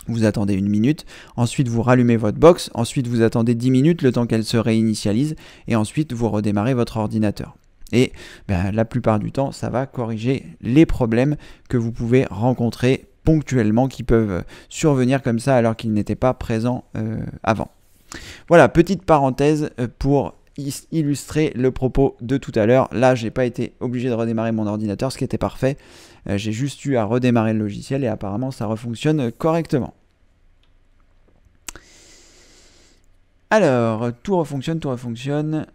[SPEAKER 1] vous attendez 1 minute, ensuite vous rallumez votre box, ensuite vous attendez 10 minutes, le temps qu'elle se réinitialise, et ensuite vous redémarrez votre ordinateur. Et la plupart du temps, ça va corriger les problèmes que vous pouvez rencontrer ponctuellement, qui peuvent survenir comme ça alors qu'ils n'étaient pas présents avant. Voilà, petite parenthèse pour illustrer le propos de tout à l'heure. Là, j'ai pas été obligé de redémarrer mon ordinateur, ce qui était parfait. J'ai juste eu à redémarrer le logiciel et apparemment ça refonctionne correctement. Alors, tout refonctionne, tout refonctionne.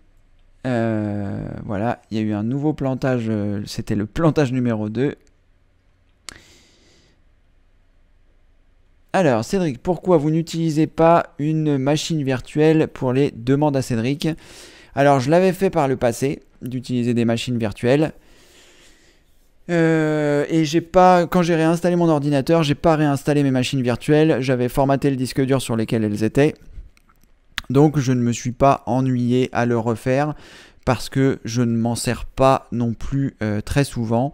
[SPEAKER 1] Voilà, il y a eu un nouveau plantage, c'était le plantage numéro 2. Alors, Cédric, pourquoi vous n'utilisez pas une machine virtuelle pour les demandes à Cédric? Alors, je l'avais fait par le passé, d'utiliser des machines virtuelles. Et j'ai pas, quand j'ai réinstallé mon ordinateur, j'ai pas réinstallé mes machines virtuelles. J'avais formaté le disque dur sur lequel elles étaient. Donc, je ne me suis pas ennuyé à le refaire parce que je ne m'en sers pas non plus très souvent.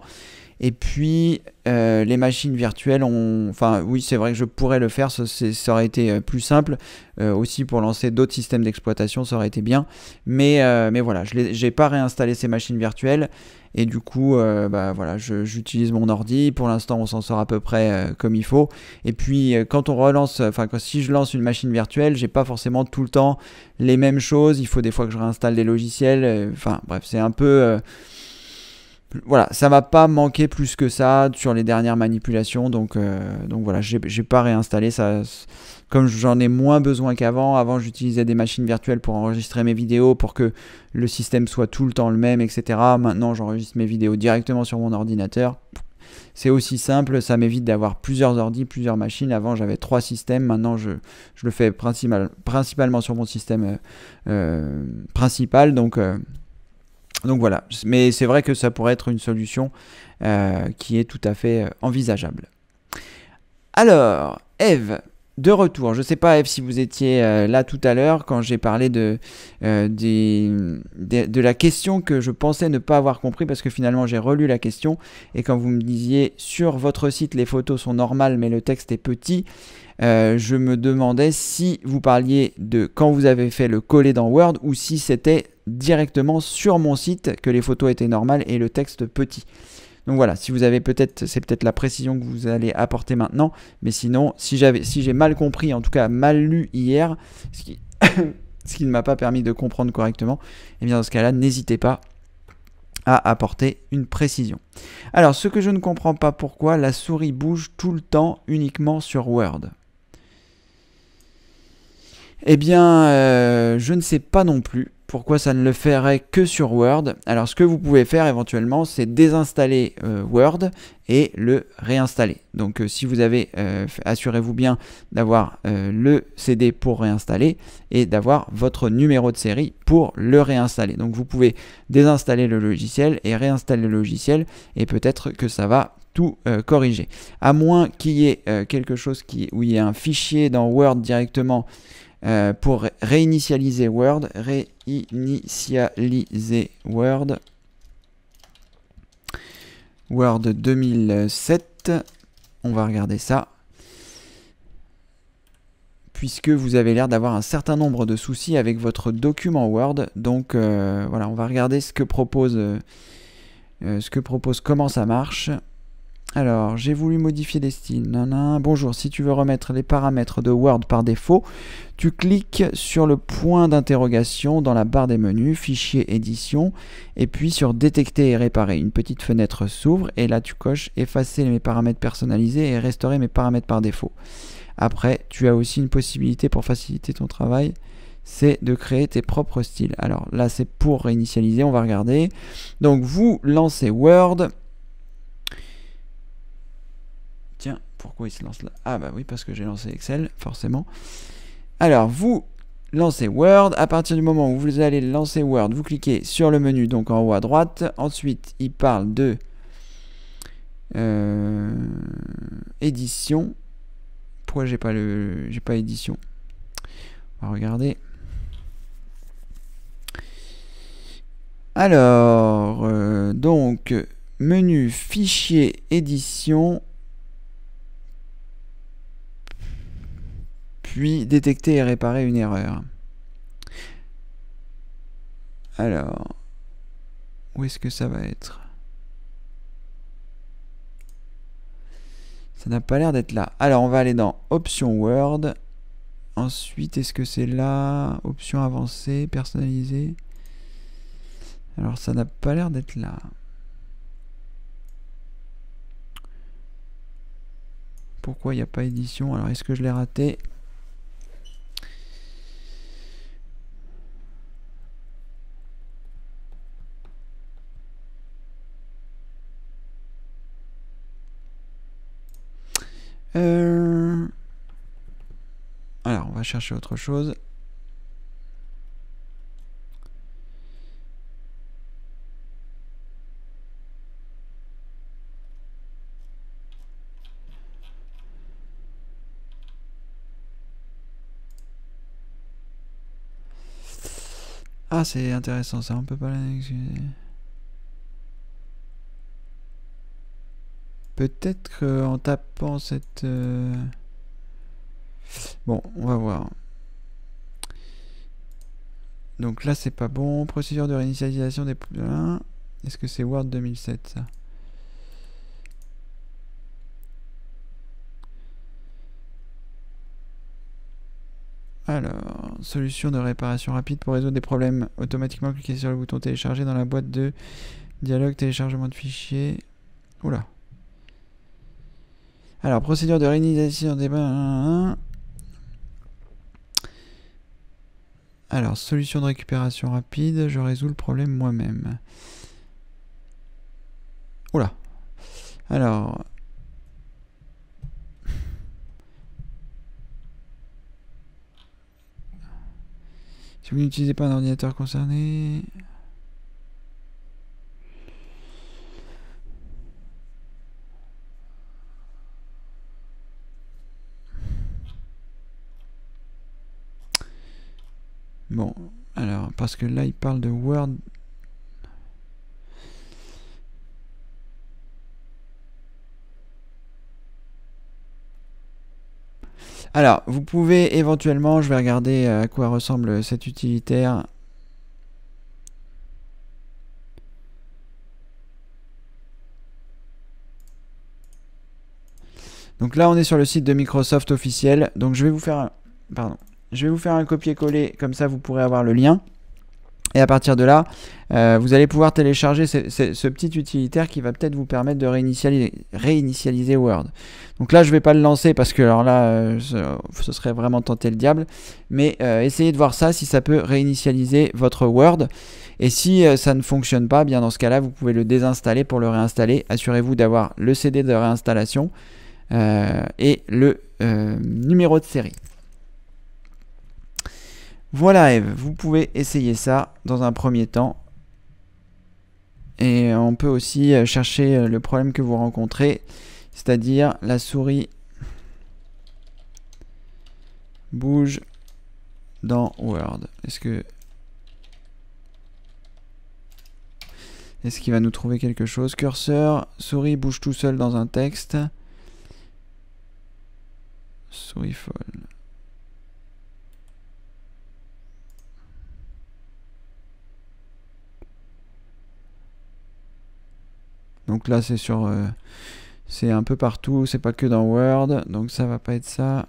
[SPEAKER 1] Et puis, les machines virtuelles, enfin oui, c'est vrai que je pourrais le faire, ça aurait été plus simple. Aussi pour lancer d'autres systèmes d'exploitation, ça aurait été bien. Mais voilà, je n'ai pas réinstallé ces machines virtuelles. Et du coup, bah, voilà, j'utilise mon ordi. Pour l'instant, on s'en sort à peu près comme il faut. Et puis, quand on relance, enfin, si je lance une machine virtuelle, j'ai pas forcément tout le temps les mêmes choses. Il faut des fois que je réinstalle des logiciels. Enfin, bref, c'est un peu... voilà, ça m'a pas manqué plus que ça sur les dernières manipulations, donc voilà, j'ai pas réinstallé ça. Comme j'en ai moins besoin qu'avant, avant j'utilisais des machines virtuelles pour enregistrer mes vidéos, pour que le système soit tout le temps le même, etc. Maintenant j'enregistre mes vidéos directement sur mon ordinateur. C'est aussi simple, ça m'évite d'avoir plusieurs ordis, plusieurs machines. Avant j'avais 3 systèmes, maintenant je le fais principalement sur mon système principal, donc voilà, mais c'est vrai que ça pourrait être une solution qui est tout à fait envisageable. Alors, Eve, de retour. Je ne sais pas, Eve, si vous étiez là tout à l'heure quand j'ai parlé de la question que je pensais ne pas avoir compris parce que finalement j'ai relu la question et quand vous me disiez sur votre site les photos sont normales mais le texte est petit, je me demandais si vous parliez de quand vous avez fait le coller dans Word ou si c'était directement sur mon site que les photos étaient normales et le texte petit. Donc voilà, si vous avez c'est peut-être la précision que vous allez apporter maintenant, mais sinon, si j'ai mal compris, en tout cas mal lu hier, ce qui ne m'a pas permis de comprendre correctement, et bien dans ce cas-là, n'hésitez pas à apporter une précision. Alors, ce que je ne comprends pas, pourquoi la souris bouge tout le temps uniquement sur Word? Eh bien, je ne sais pas non plus pourquoi ça ne le ferait que sur Word. Alors, ce que vous pouvez faire éventuellement, c'est désinstaller Word et le réinstaller. Donc, si vous avez, assurez-vous bien d'avoir le CD pour réinstaller et d'avoir votre numéro de série pour le réinstaller. Donc, vous pouvez désinstaller le logiciel et réinstaller le logiciel et peut-être que ça va tout corriger. À moins qu'il y ait quelque chose où il y ait un fichier dans Word directement pour réinitialiser Word, Word 2007, on va regarder ça, puisque vous avez l'air d'avoir un certain nombre de soucis avec votre document Word, donc voilà, on va regarder ce que propose, comment ça marche. Alors, j'ai voulu modifier les styles. Bonjour, si tu veux remettre les paramètres de Word par défaut, tu cliques sur le point d'interrogation dans la barre des menus, fichier, édition, et puis sur détecter et réparer. Une petite fenêtre s'ouvre et là tu coches effacer mes paramètres personnalisés et restaurer mes paramètres par défaut. Après, tu as aussi une possibilité pour faciliter ton travail, c'est de créer tes propres styles. Alors là, c'est pour réinitialiser, on va regarder. Donc, vous lancez Word. Tiens, pourquoi il se lance là? Ah bah oui, parce que j'ai lancé Excel, forcément. Alors, vous lancez Word. À partir du moment où vous allez lancer Word, vous cliquez sur le menu, donc en haut à droite. Ensuite, il parle de édition. Pourquoi j'ai pas édition? On va regarder. Alors, donc, menu, fichier, édition. Puis détecter et réparer une erreur. Alors, où est-ce que ça va être? Ça n'a pas l'air d'être là. Alors, on va aller dans Options Word. Ensuite, est-ce que c'est là? Options avancées, personnalisées. Alors, ça n'a pas l'air d'être là. Pourquoi il n'y a pas édition? Alors, est-ce que je l'ai raté? Alors, on va chercher autre chose. Ah, c'est intéressant ça, on peut pas l'annexer. Peut-être qu'en tapant cette... Bon, on va voir. Donc là, c'est pas bon. Procédure de réinitialisation des... Est-ce que c'est Word 2007, ça? Alors, solution de réparation rapide pour résoudre des problèmes. Automatiquement, cliquez sur le bouton télécharger dans la boîte de dialogue, téléchargement de fichiers. Oula. Alors, procédure de réinitialisation des... Alors, solution de récupération rapide, je résous le problème moi-même. Oula. Alors... Si vous n'utilisez pas un ordinateur concerné... Bon, alors, parce que là, il parle de Word. Alors, vous pouvez éventuellement, je vais regarder à quoi ressemble cet utilitaire. Donc là, on est sur le site de Microsoft officiel. Donc je vais vous faire un... Pardon. Je vais vous faire un copier-coller, comme ça vous pourrez avoir le lien. Et à partir de là, vous allez pouvoir télécharger ce petit utilitaire qui va peut-être vous permettre de réinitialiser Word. Donc là, je ne vais pas le lancer parce que alors là, ce serait vraiment tenter le diable. Mais essayez de voir ça, si ça peut réinitialiser votre Word. Et si ça ne fonctionne pas, bien dans ce cas-là, vous pouvez le désinstaller pour le réinstaller. Assurez-vous d'avoir le CD de réinstallation et le numéro de série. Voilà Eve, vous pouvez essayer ça dans un premier temps. Et on peut aussi chercher le problème que vous rencontrez, c'est-à-dire la souris bouge dans Word. Est-ce qu'il va nous trouver quelque chose? Curseur, souris bouge tout seul dans un texte. Souris folle. Donc là, c'est sur... c'est un peu partout, c'est pas que dans Word, donc ça va pas être ça.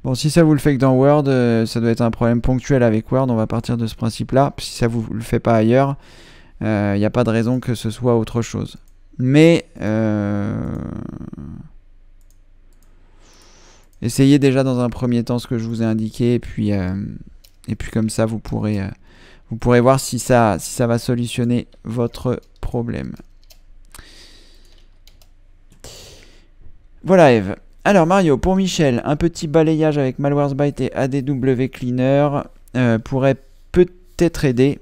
[SPEAKER 1] Bon, si ça vous le fait que dans Word, ça doit être un problème ponctuel avec Word, on va partir de ce principe-là. Si ça vous le fait pas ailleurs, il n'y a pas de raison que ce soit autre chose. Mais essayez déjà dans un premier temps ce que je vous ai indiqué, et puis comme ça vous pourrez voir si ça va solutionner votre problème. Voilà Eve. Alors Mario, pour Michel, un petit balayage avec Malwarebytes et ADW Cleaner pourrait peut-être aider.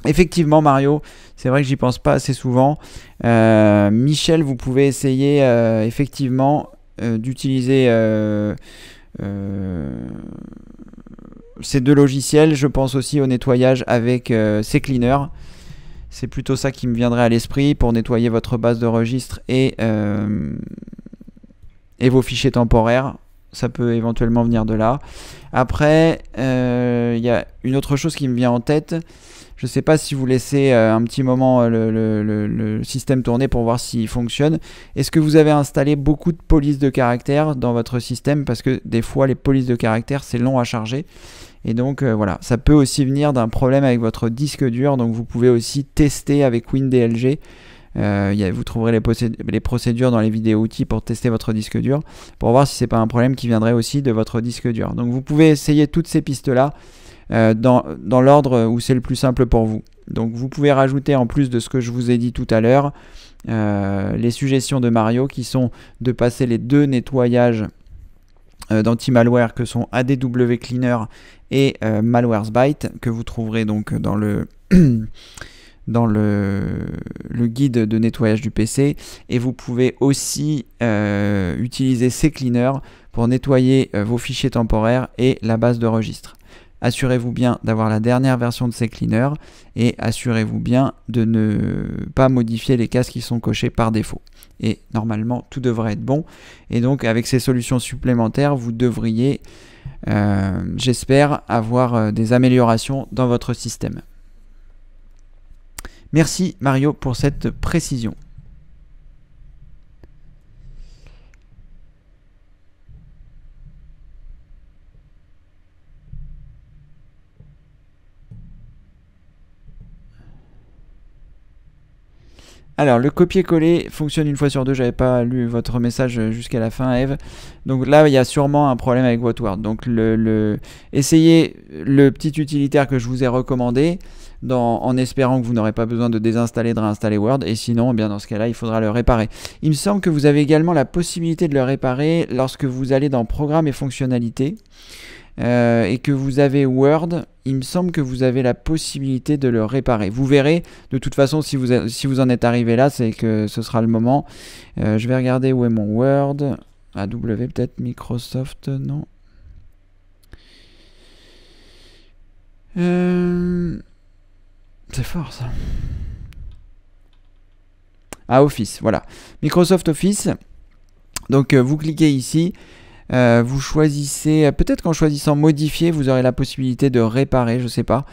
[SPEAKER 1] Effectivement Mario, c'est vrai que j'y pense pas assez souvent. Michel, vous pouvez essayer effectivement d'utiliser ces deux logiciels. Je pense aussi au nettoyage avec CCleaner. C'est plutôt ça qui me viendrait à l'esprit pour nettoyer votre base de registre et vos fichiers temporaires. Ça peut éventuellement venir de là. Après, y a une autre chose qui me vient en tête. Je ne sais pas si vous laissez un petit moment le système tourner pour voir s'il fonctionne. Est-ce que vous avez installé beaucoup de polices de caractères dans votre système? Parce que des fois, les polices de caractères, c'est long à charger. Et donc, voilà, ça peut aussi venir d'un problème avec votre disque dur. Donc, vous pouvez aussi tester avec WinDLG Vous trouverez les procédures dans les vidéos outils pour tester votre disque dur, pour voir si c'est pas un problème qui viendrait aussi de votre disque dur. Donc vous pouvez essayer toutes ces pistes-là dans l'ordre où c'est le plus simple pour vous. Donc vous pouvez rajouter, en plus de ce que je vous ai dit tout à l'heure, les suggestions de Mario qui sont de passer les 2 nettoyages d'anti-malware que sont ADW Cleaner et Malwaresbyte, que vous trouverez donc dans le guide de nettoyage du PC. Et vous pouvez aussi utiliser CCleaner pour nettoyer vos fichiers temporaires et la base de registre. Assurez-vous bien d'avoir la dernière version de CCleaner et assurez-vous bien de ne pas modifier les cases qui sont cochées par défaut. Et normalement, tout devrait être bon. Et donc, avec ces solutions supplémentaires, vous devriez, j'espère, avoir des améliorations dans votre système. Merci Mario pour cette précision. Alors, le copier-coller fonctionne une fois sur deux. J'avais pas lu votre message jusqu'à la fin, Eve. Donc là, il y a sûrement un problème avec votre Word. Donc, essayez le petit utilitaire que je vous ai recommandé en espérant que vous n'aurez pas besoin de désinstaller, de réinstaller Word. Et sinon, eh bien, dans ce cas-là, il faudra le réparer. Il me semble que vous avez également la possibilité de le réparer lorsque vous allez dans Programmes et fonctionnalités. Et que vous avez Word, il me semble que vous avez la possibilité de le réparer. Vous verrez, de toute façon, si vous en êtes arrivé là, c'est que ce sera le moment. Je vais regarder où est mon Word. AW peut-être, Microsoft, non. C'est fort ça. Ah, Office, voilà. Microsoft Office. Donc vous cliquez ici. Vous choisissez, peut-être qu'en choisissant modifier, vous aurez la possibilité de réparer, je ne sais pas.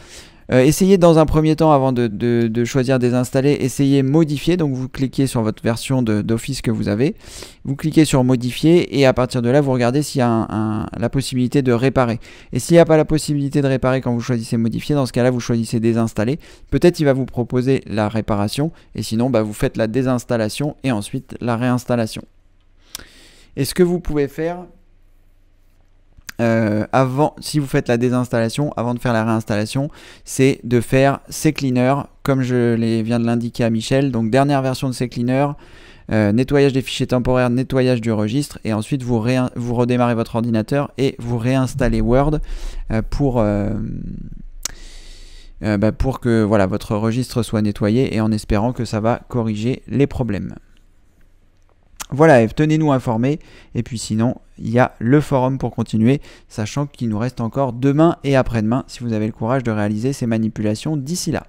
[SPEAKER 1] Essayez dans un premier temps, avant de choisir désinstaller, essayez modifier. Donc vous cliquez sur votre version d'Office que vous avez. Vous cliquez sur modifier et à partir de là, vous regardez s'il y a la possibilité de réparer. Et s'il n'y a pas la possibilité de réparer quand vous choisissez modifier, dans ce cas-là, vous choisissez désinstaller. Peut-être il va vous proposer la réparation et sinon, vous faites la désinstallation et ensuite la réinstallation. Et ce que vous pouvez faire... si vous faites la désinstallation, avant de faire la réinstallation, c'est de faire CCleaner, comme je viens de l'indiquer à Michel. Donc dernière version de CCleaner, nettoyage des fichiers temporaires, nettoyage du registre, et ensuite vous redémarrez votre ordinateur et vous réinstallez Word pour que voilà, votre registre soit nettoyé et en espérant que ça va corriger les problèmes. Voilà, Eve, tenez-nous informés. Et puis sinon, il y a le forum pour continuer, sachant qu'il nous reste encore demain et après-demain, si vous avez le courage de réaliser ces manipulations d'ici là.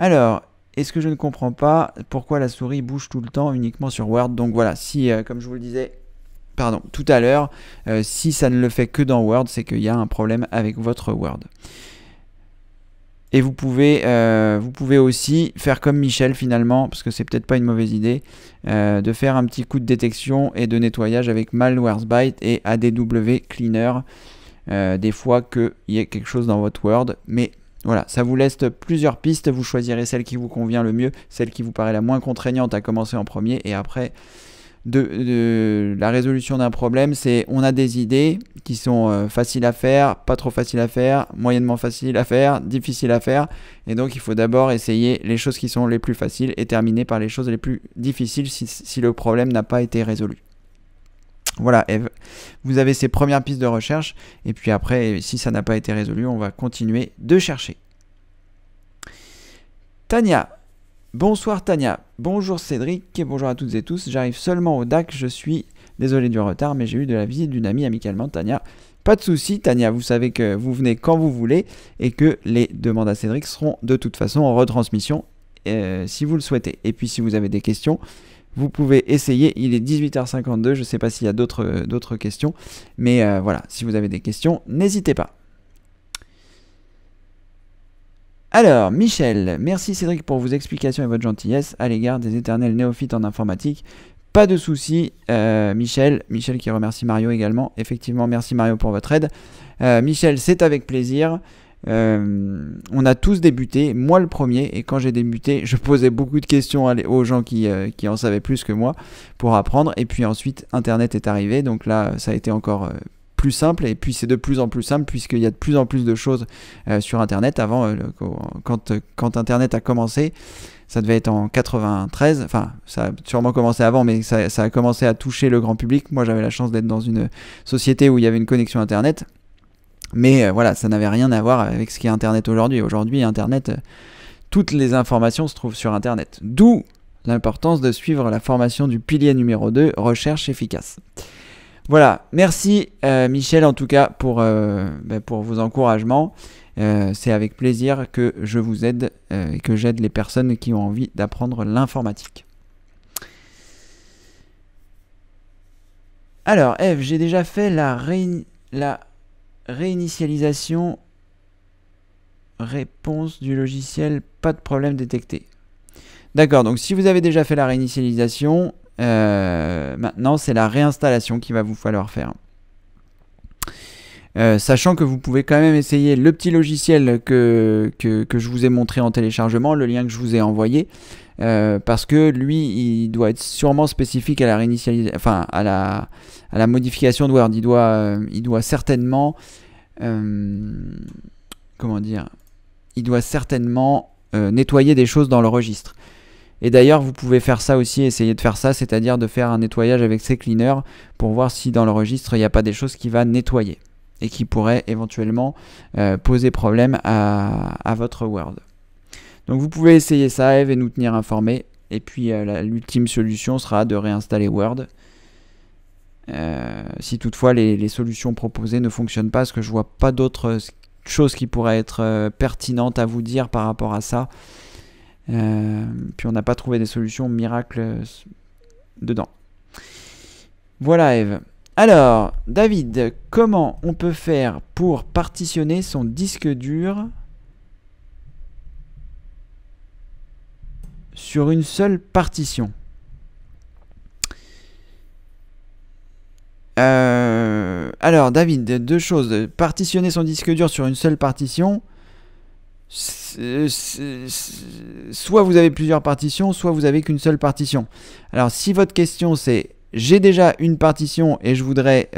[SPEAKER 1] Alors, est-ce que je ne comprends pas pourquoi la souris bouge tout le temps uniquement sur Word? Donc voilà, si, comme je vous le disais, tout à l'heure, si ça ne le fait que dans Word, c'est qu'il y a un problème avec votre Word. Et vous pouvez aussi faire comme Michel finalement, parce que c'est peut-être pas une mauvaise idée, de faire un petit coup de détection et de nettoyage avec Malwaresbyte et ADW Cleaner, des fois qu'il y ait quelque chose dans votre Word. Mais voilà, ça vous laisse plusieurs pistes, vous choisirez celle qui vous convient le mieux, celle qui vous paraît la moins contraignante à commencer en premier, et après... la résolution d'un problème, c'est on a des idées qui sont faciles à faire, pas trop faciles à faire, moyennement faciles à faire, difficiles à faire, et donc il faut d'abord essayer les choses qui sont les plus faciles et terminer par les choses les plus difficiles si le problème n'a pas été résolu. Voilà, Eve, vous avez ces premières pistes de recherche, et puis après, si ça n'a pas été résolu, on va continuer de chercher. Tania. Bonsoir Tania, bonjour Cédric, et bonjour à toutes et tous, j'arrive seulement au DAC, je suis désolé du retard, mais j'ai eu de la visite d'une amie amicalement, Tania. Pas de souci Tania, vous savez que vous venez quand vous voulez, et que les demandes à Cédric seront de toute façon en retransmission, si vous le souhaitez. Et puis si vous avez des questions, vous pouvez essayer, il est 18h52, je ne sais pas s'il y a d'autres questions, mais voilà, si vous avez des questions, n'hésitez pas. Alors, Michel, merci Cédric pour vos explications et votre gentillesse à l'égard des éternels néophytes en informatique. Pas de souci, Michel qui remercie Mario également. Effectivement, merci Mario pour votre aide. Michel, c'est avec plaisir. On a tous débuté, moi le premier, et quand j'ai débuté, je posais beaucoup de questions aux gens qui en savaient plus que moi pour apprendre, et puis ensuite Internet est arrivé, donc là ça a été encore plus simple, et puis c'est de plus en plus simple puisqu'il y a de plus en plus de choses sur Internet. Avant, quand Internet a commencé, ça devait être en 93, enfin ça a sûrement commencé avant, mais ça a commencé à toucher le grand public. Moi j'avais la chance d'être dans une société où il y avait une connexion Internet. Mais voilà, ça n'avait rien à voir avec ce qu'est Internet aujourd'hui. Aujourd'hui, Internet, toutes les informations se trouvent sur Internet. D'où l'importance de suivre la formation du pilier numéro 2, recherche efficace. Voilà, merci Michel en tout cas pour vos encouragements. C'est avec plaisir que je vous aide et que j'aide les personnes qui ont envie d'apprendre l'informatique. Alors, Eve, j'ai déjà fait la réinitialisation, réponse du logiciel, pas de problème détecté. D'accord, donc si vous avez déjà fait la réinitialisation, maintenant c'est la réinstallation qu'il va vous falloir faire. Sachant que vous pouvez quand même essayer le petit logiciel que je vous ai montré en téléchargement, le lien que je vous ai envoyé, parce que lui, il doit être sûrement spécifique à la réinitialisation, enfin à la modification de Word. Il doit certainement, comment dire, il doit certainement nettoyer des choses dans le registre. Et d'ailleurs, vous pouvez faire ça aussi, essayer de faire ça, c'est-à-dire de faire un nettoyage avec CCleaner pour voir si dans le registre, il n'y a pas des choses qui va nettoyer et qui pourraient éventuellement poser problème à votre Word. Donc vous pouvez essayer ça, Eve, et nous tenir informés. Et puis l'ultime solution sera de réinstaller Word. Si toutefois les solutions proposées ne fonctionnent pas, parce que je vois pas d'autres choses qui pourraient être pertinentes à vous dire par rapport à ça. Puis on n'a pas trouvé des solutions miracles dedans. Voilà, Eve. Alors, David, comment on peut faire pour partitionner son disque dur sur une seule partition? Alors, David, deux choses. Partitionner son disque dur sur une seule partition, soit vous avez plusieurs partitions, soit vous avez qu'une seule partition. Alors, si votre question c'est j'ai déjà une partition et je voudrais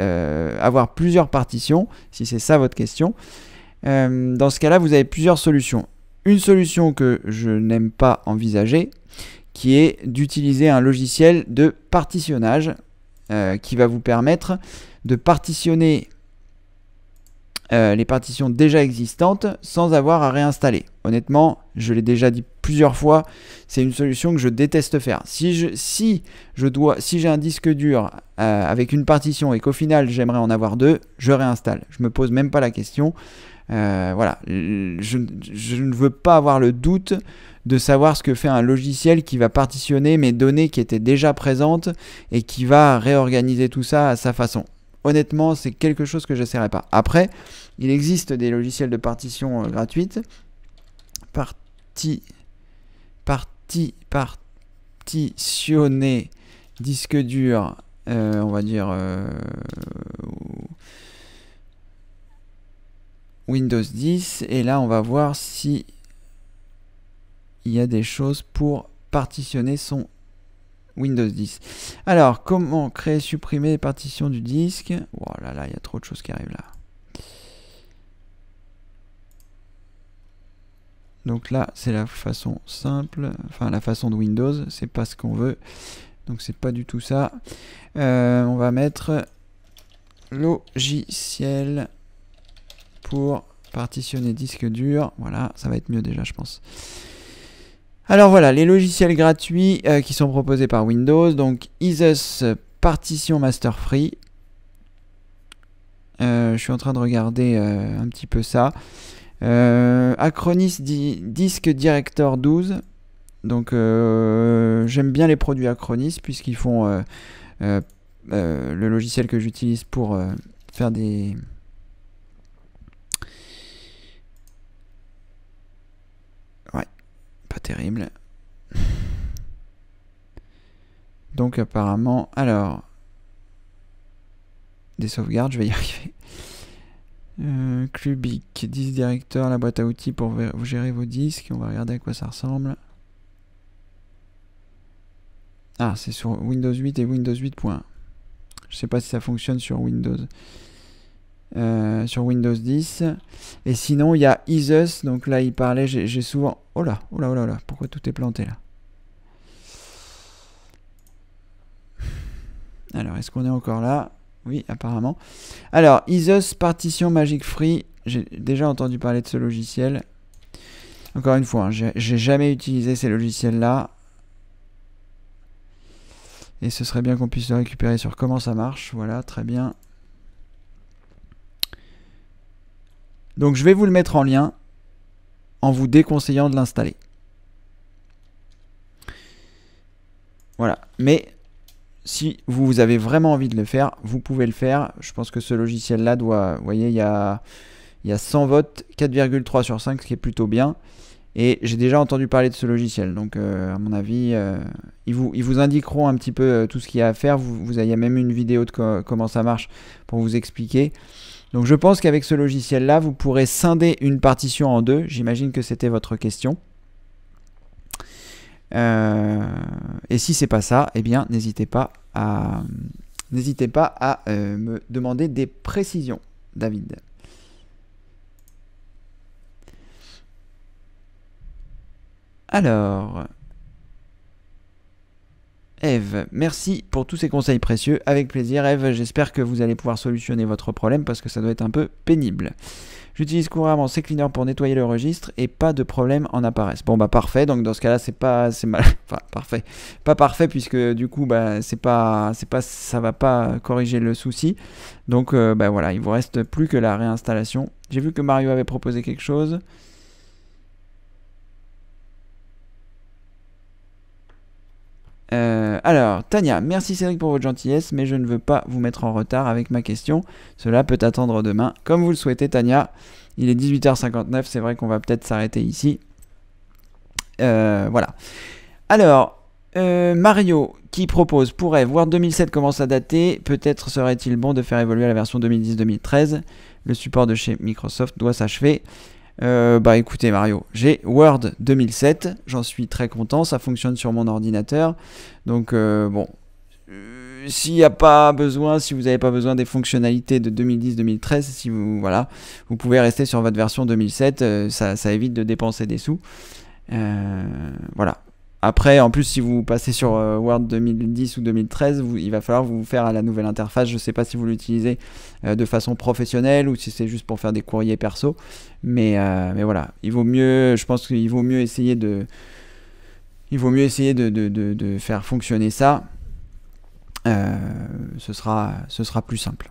[SPEAKER 1] avoir plusieurs partitions, si c'est ça votre question, dans ce cas-là, vous avez plusieurs solutions. Une solution que je n'aime pas envisager, qui est d'utiliser un logiciel de partitionnage qui va vous permettre de partitionner les partitions déjà existantes sans avoir à réinstaller. Honnêtement, je l'ai déjà dit plusieurs fois, c'est une solution que je déteste faire. Si j'ai un disque dur avec une partition et qu'au final j'aimerais en avoir deux, je réinstalle. Je me pose même pas la question. Voilà, je ne veux pas avoir le doute de savoir ce que fait un logiciel qui va partitionner mes données qui étaient déjà présentes et qui va réorganiser tout ça à sa façon. Honnêtement, c'est quelque chose que je n'essaierai pas. Après, il existe des logiciels de partition gratuites. Partitionner disque dur, on va dire Windows 10. Et là, on va voir si il y a des choses pour partitionner son Windows 10. Alors, comment créer, supprimer les partitions du disque? Oh là là, il y a trop de choses qui arrivent là. Donc là, c'est la façon simple, enfin la façon de Windows, c'est pas ce qu'on veut. Donc c'est pas du tout ça. On va mettre logiciel pour partitionner disque dur. Voilà, ça va être mieux déjà, je pense. Alors voilà, les logiciels gratuits qui sont proposés par Windows. Donc Isus Partition Master Free. Je suis en train de regarder un petit peu ça. Acronis Disk Director 12. Donc j'aime bien les produits Acronis puisqu'ils font le logiciel que j'utilise pour faire des... Ouais, pas terrible. Donc apparemment, alors, des sauvegardes, je vais y arriver. Clubic, Disk Director, la boîte à outils pour gérer vos disques. On va regarder à quoi ça ressemble. Ah, c'est sur Windows 8 et Windows 8.1. Je sais pas si ça fonctionne sur Windows 10. Et sinon, il y a Isus. Donc là, il parlait, j'ai souvent... Oh là, pourquoi tout est planté là? Alors, est-ce qu'on est encore là? Oui, apparemment. Alors, Isus Partition Magic Free. J'ai déjà entendu parler de ce logiciel. Encore une fois, hein, j'ai jamais utilisé ces logiciels-là. Et ce serait bien qu'on puisse le récupérer sur comment ça marche. Voilà, très bien. Donc, je vais vous le mettre en lien en vous déconseillant de l'installer. Voilà. Mais si vous avez vraiment envie de le faire, vous pouvez le faire. Je pense que ce logiciel-là doit... Vous voyez, il y a 100 votes, 4,3 sur 5, ce qui est plutôt bien. Et j'ai déjà entendu parler de ce logiciel. Donc, à mon avis, ils vous indiqueront un petit peu tout ce qu'il y a à faire. Il y a même une vidéo de comment ça marche pour vous expliquer. Donc, je pense qu'avec ce logiciel-là, vous pourrez scinder une partition en deux. J'imagine que c'était votre question. Et si c'est pas ça, eh bien n'hésitez pas à me demander des précisions, David. Alors, Eve, merci pour tous ces conseils précieux. Avec plaisir, Eve, j'espère que vous allez pouvoir solutionner votre problème parce que ça doit être un peu pénible. J'utilise couramment CCleaner pour nettoyer le registre et pas de problème en apparaissent. Bon bah parfait, donc dans ce cas-là c'est mal, enfin parfait, pas parfait puisque du coup bah ça va pas corriger le souci. Donc bah voilà, il vous reste plus que la réinstallation. J'ai vu que Mario avait proposé quelque chose. Alors, Tania, merci Cédric pour votre gentillesse, mais je ne veux pas vous mettre en retard avec ma question. Cela peut attendre demain, comme vous le souhaitez, Tania. Il est 18h59, c'est vrai qu'on va peut-être s'arrêter ici. Voilà. Alors, Mario qui propose pour Eve, Word 2007 commence à dater. Peut-être serait-il bon de faire évoluer à la version 2010-2013. Le support de chez Microsoft doit s'achever. Bah écoutez Mario, j'ai Word 2007, j'en suis très content, ça fonctionne sur mon ordinateur. Donc bon, s'il n'y a pas besoin, si vous n'avez pas besoin des fonctionnalités de 2010-2013, si vous pouvez rester sur votre version 2007, ça évite de dépenser des sous. Voilà. Après, en plus, si vous passez sur Word 2010 ou 2013, il va falloir vous faire à la nouvelle interface. Je ne sais pas si vous l'utilisez de façon professionnelle ou si c'est juste pour faire des courriers perso. Mais voilà, je pense qu'il vaut mieux essayer de faire fonctionner ça. Ce sera plus simple.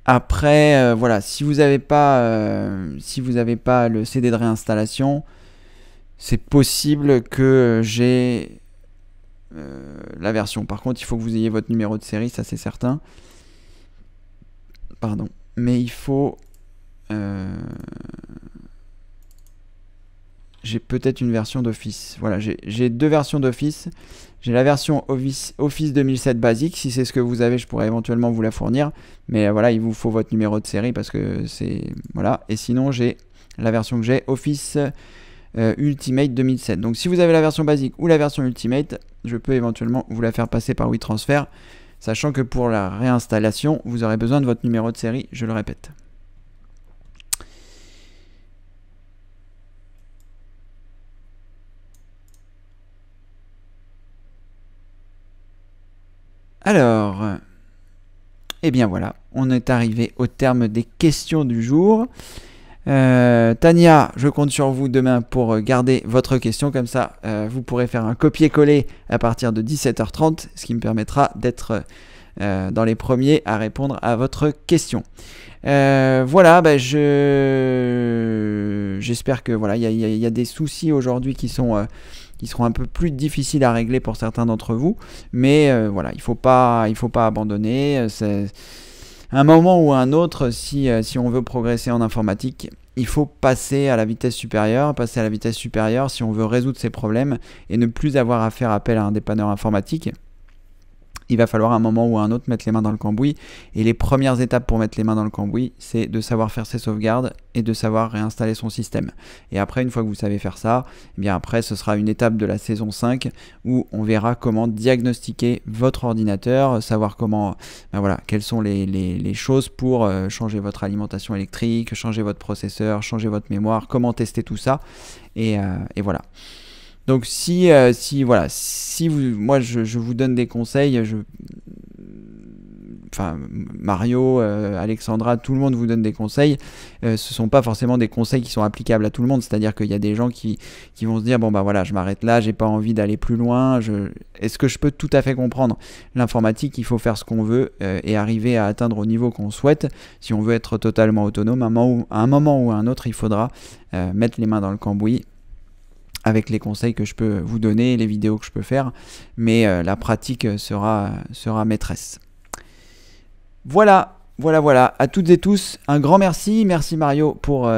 [SPEAKER 1] Après, voilà, si vous n'avez pas le CD de réinstallation, c'est possible que j'ai la version. Par contre, il faut que vous ayez votre numéro de série, ça c'est certain. Pardon. Mais il faut... j'ai peut-être une version d'Office. Voilà, j'ai deux versions d'Office. J'ai la version Office 2007 basique. Si c'est ce que vous avez, je pourrais éventuellement vous la fournir. Mais voilà, il vous faut votre numéro de série parce que c'est... Voilà. Et sinon, j'ai la version que j'ai, Office... Ultimate 2007. Donc si vous avez la version basique ou la version Ultimate, je peux éventuellement vous la faire passer par WeTransfer, sachant que pour la réinstallation, vous aurez besoin de votre numéro de série, je le répète. Alors, et bien voilà, on est arrivé au terme des questions du jour. Tania, je compte sur vous demain pour garder votre question, comme ça vous pourrez faire un copier-coller à partir de 17h30, ce qui me permettra d'être dans les premiers à répondre à votre question. Voilà, bah, j'espère que voilà, il y a des soucis aujourd'hui qui seront un peu plus difficiles à régler pour certains d'entre vous, mais voilà, il faut pas abandonner. Un moment ou à un autre, si on veut progresser en informatique, il faut passer à la vitesse supérieure. Passer à la vitesse supérieure si on veut résoudre ces problèmes et ne plus avoir à faire appel à un dépanneur informatique. il va falloir à un moment ou à un autre mettre les mains dans le cambouis. Et les premières étapes pour mettre les mains dans le cambouis, c'est de savoir faire ses sauvegardes et de savoir réinstaller son système. Et après, une fois que vous savez faire ça, eh bien après, ce sera une étape de la saison 5 où on verra comment diagnostiquer votre ordinateur, savoir comment, voilà, quelles sont les choses pour changer votre alimentation électrique, changer votre processeur, changer votre mémoire, comment tester tout ça. Et voilà. Donc voilà, si moi je vous donne des conseils, enfin Mario, Alexandra, tout le monde vous donne des conseils, ce sont pas forcément des conseils qui sont applicables à tout le monde, c'est-à-dire qu'il y a des gens qui vont se dire bon bah voilà, je m'arrête là, j'ai pas envie d'aller plus loin, est-ce que je peux tout à fait comprendre l'informatique, il faut faire ce qu'on veut et arriver à atteindre au niveau qu'on souhaite. Si on veut être totalement autonome, à un moment ou à un autre, il faudra mettre les mains dans le cambouis avec les conseils que je peux vous donner, les vidéos que je peux faire, mais la pratique sera maîtresse. Voilà, à toutes et tous, un grand merci. Merci Mario pour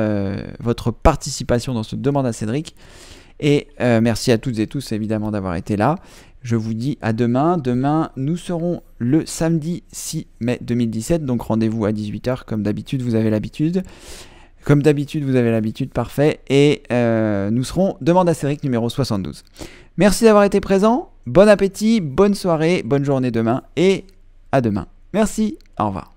[SPEAKER 1] votre participation dans ce Demande à Cédric. Et merci à toutes et tous évidemment d'avoir été là. Je vous dis à demain. Demain, nous serons le samedi 6 mai 2017, donc rendez-vous à 18h comme d'habitude, vous avez l'habitude. Comme d'habitude, vous avez l'habitude, parfait. Et nous serons Demande à Cédric numéro 72. Merci d'avoir été présent. Bon appétit, bonne soirée, bonne journée demain et à demain. Merci, au revoir.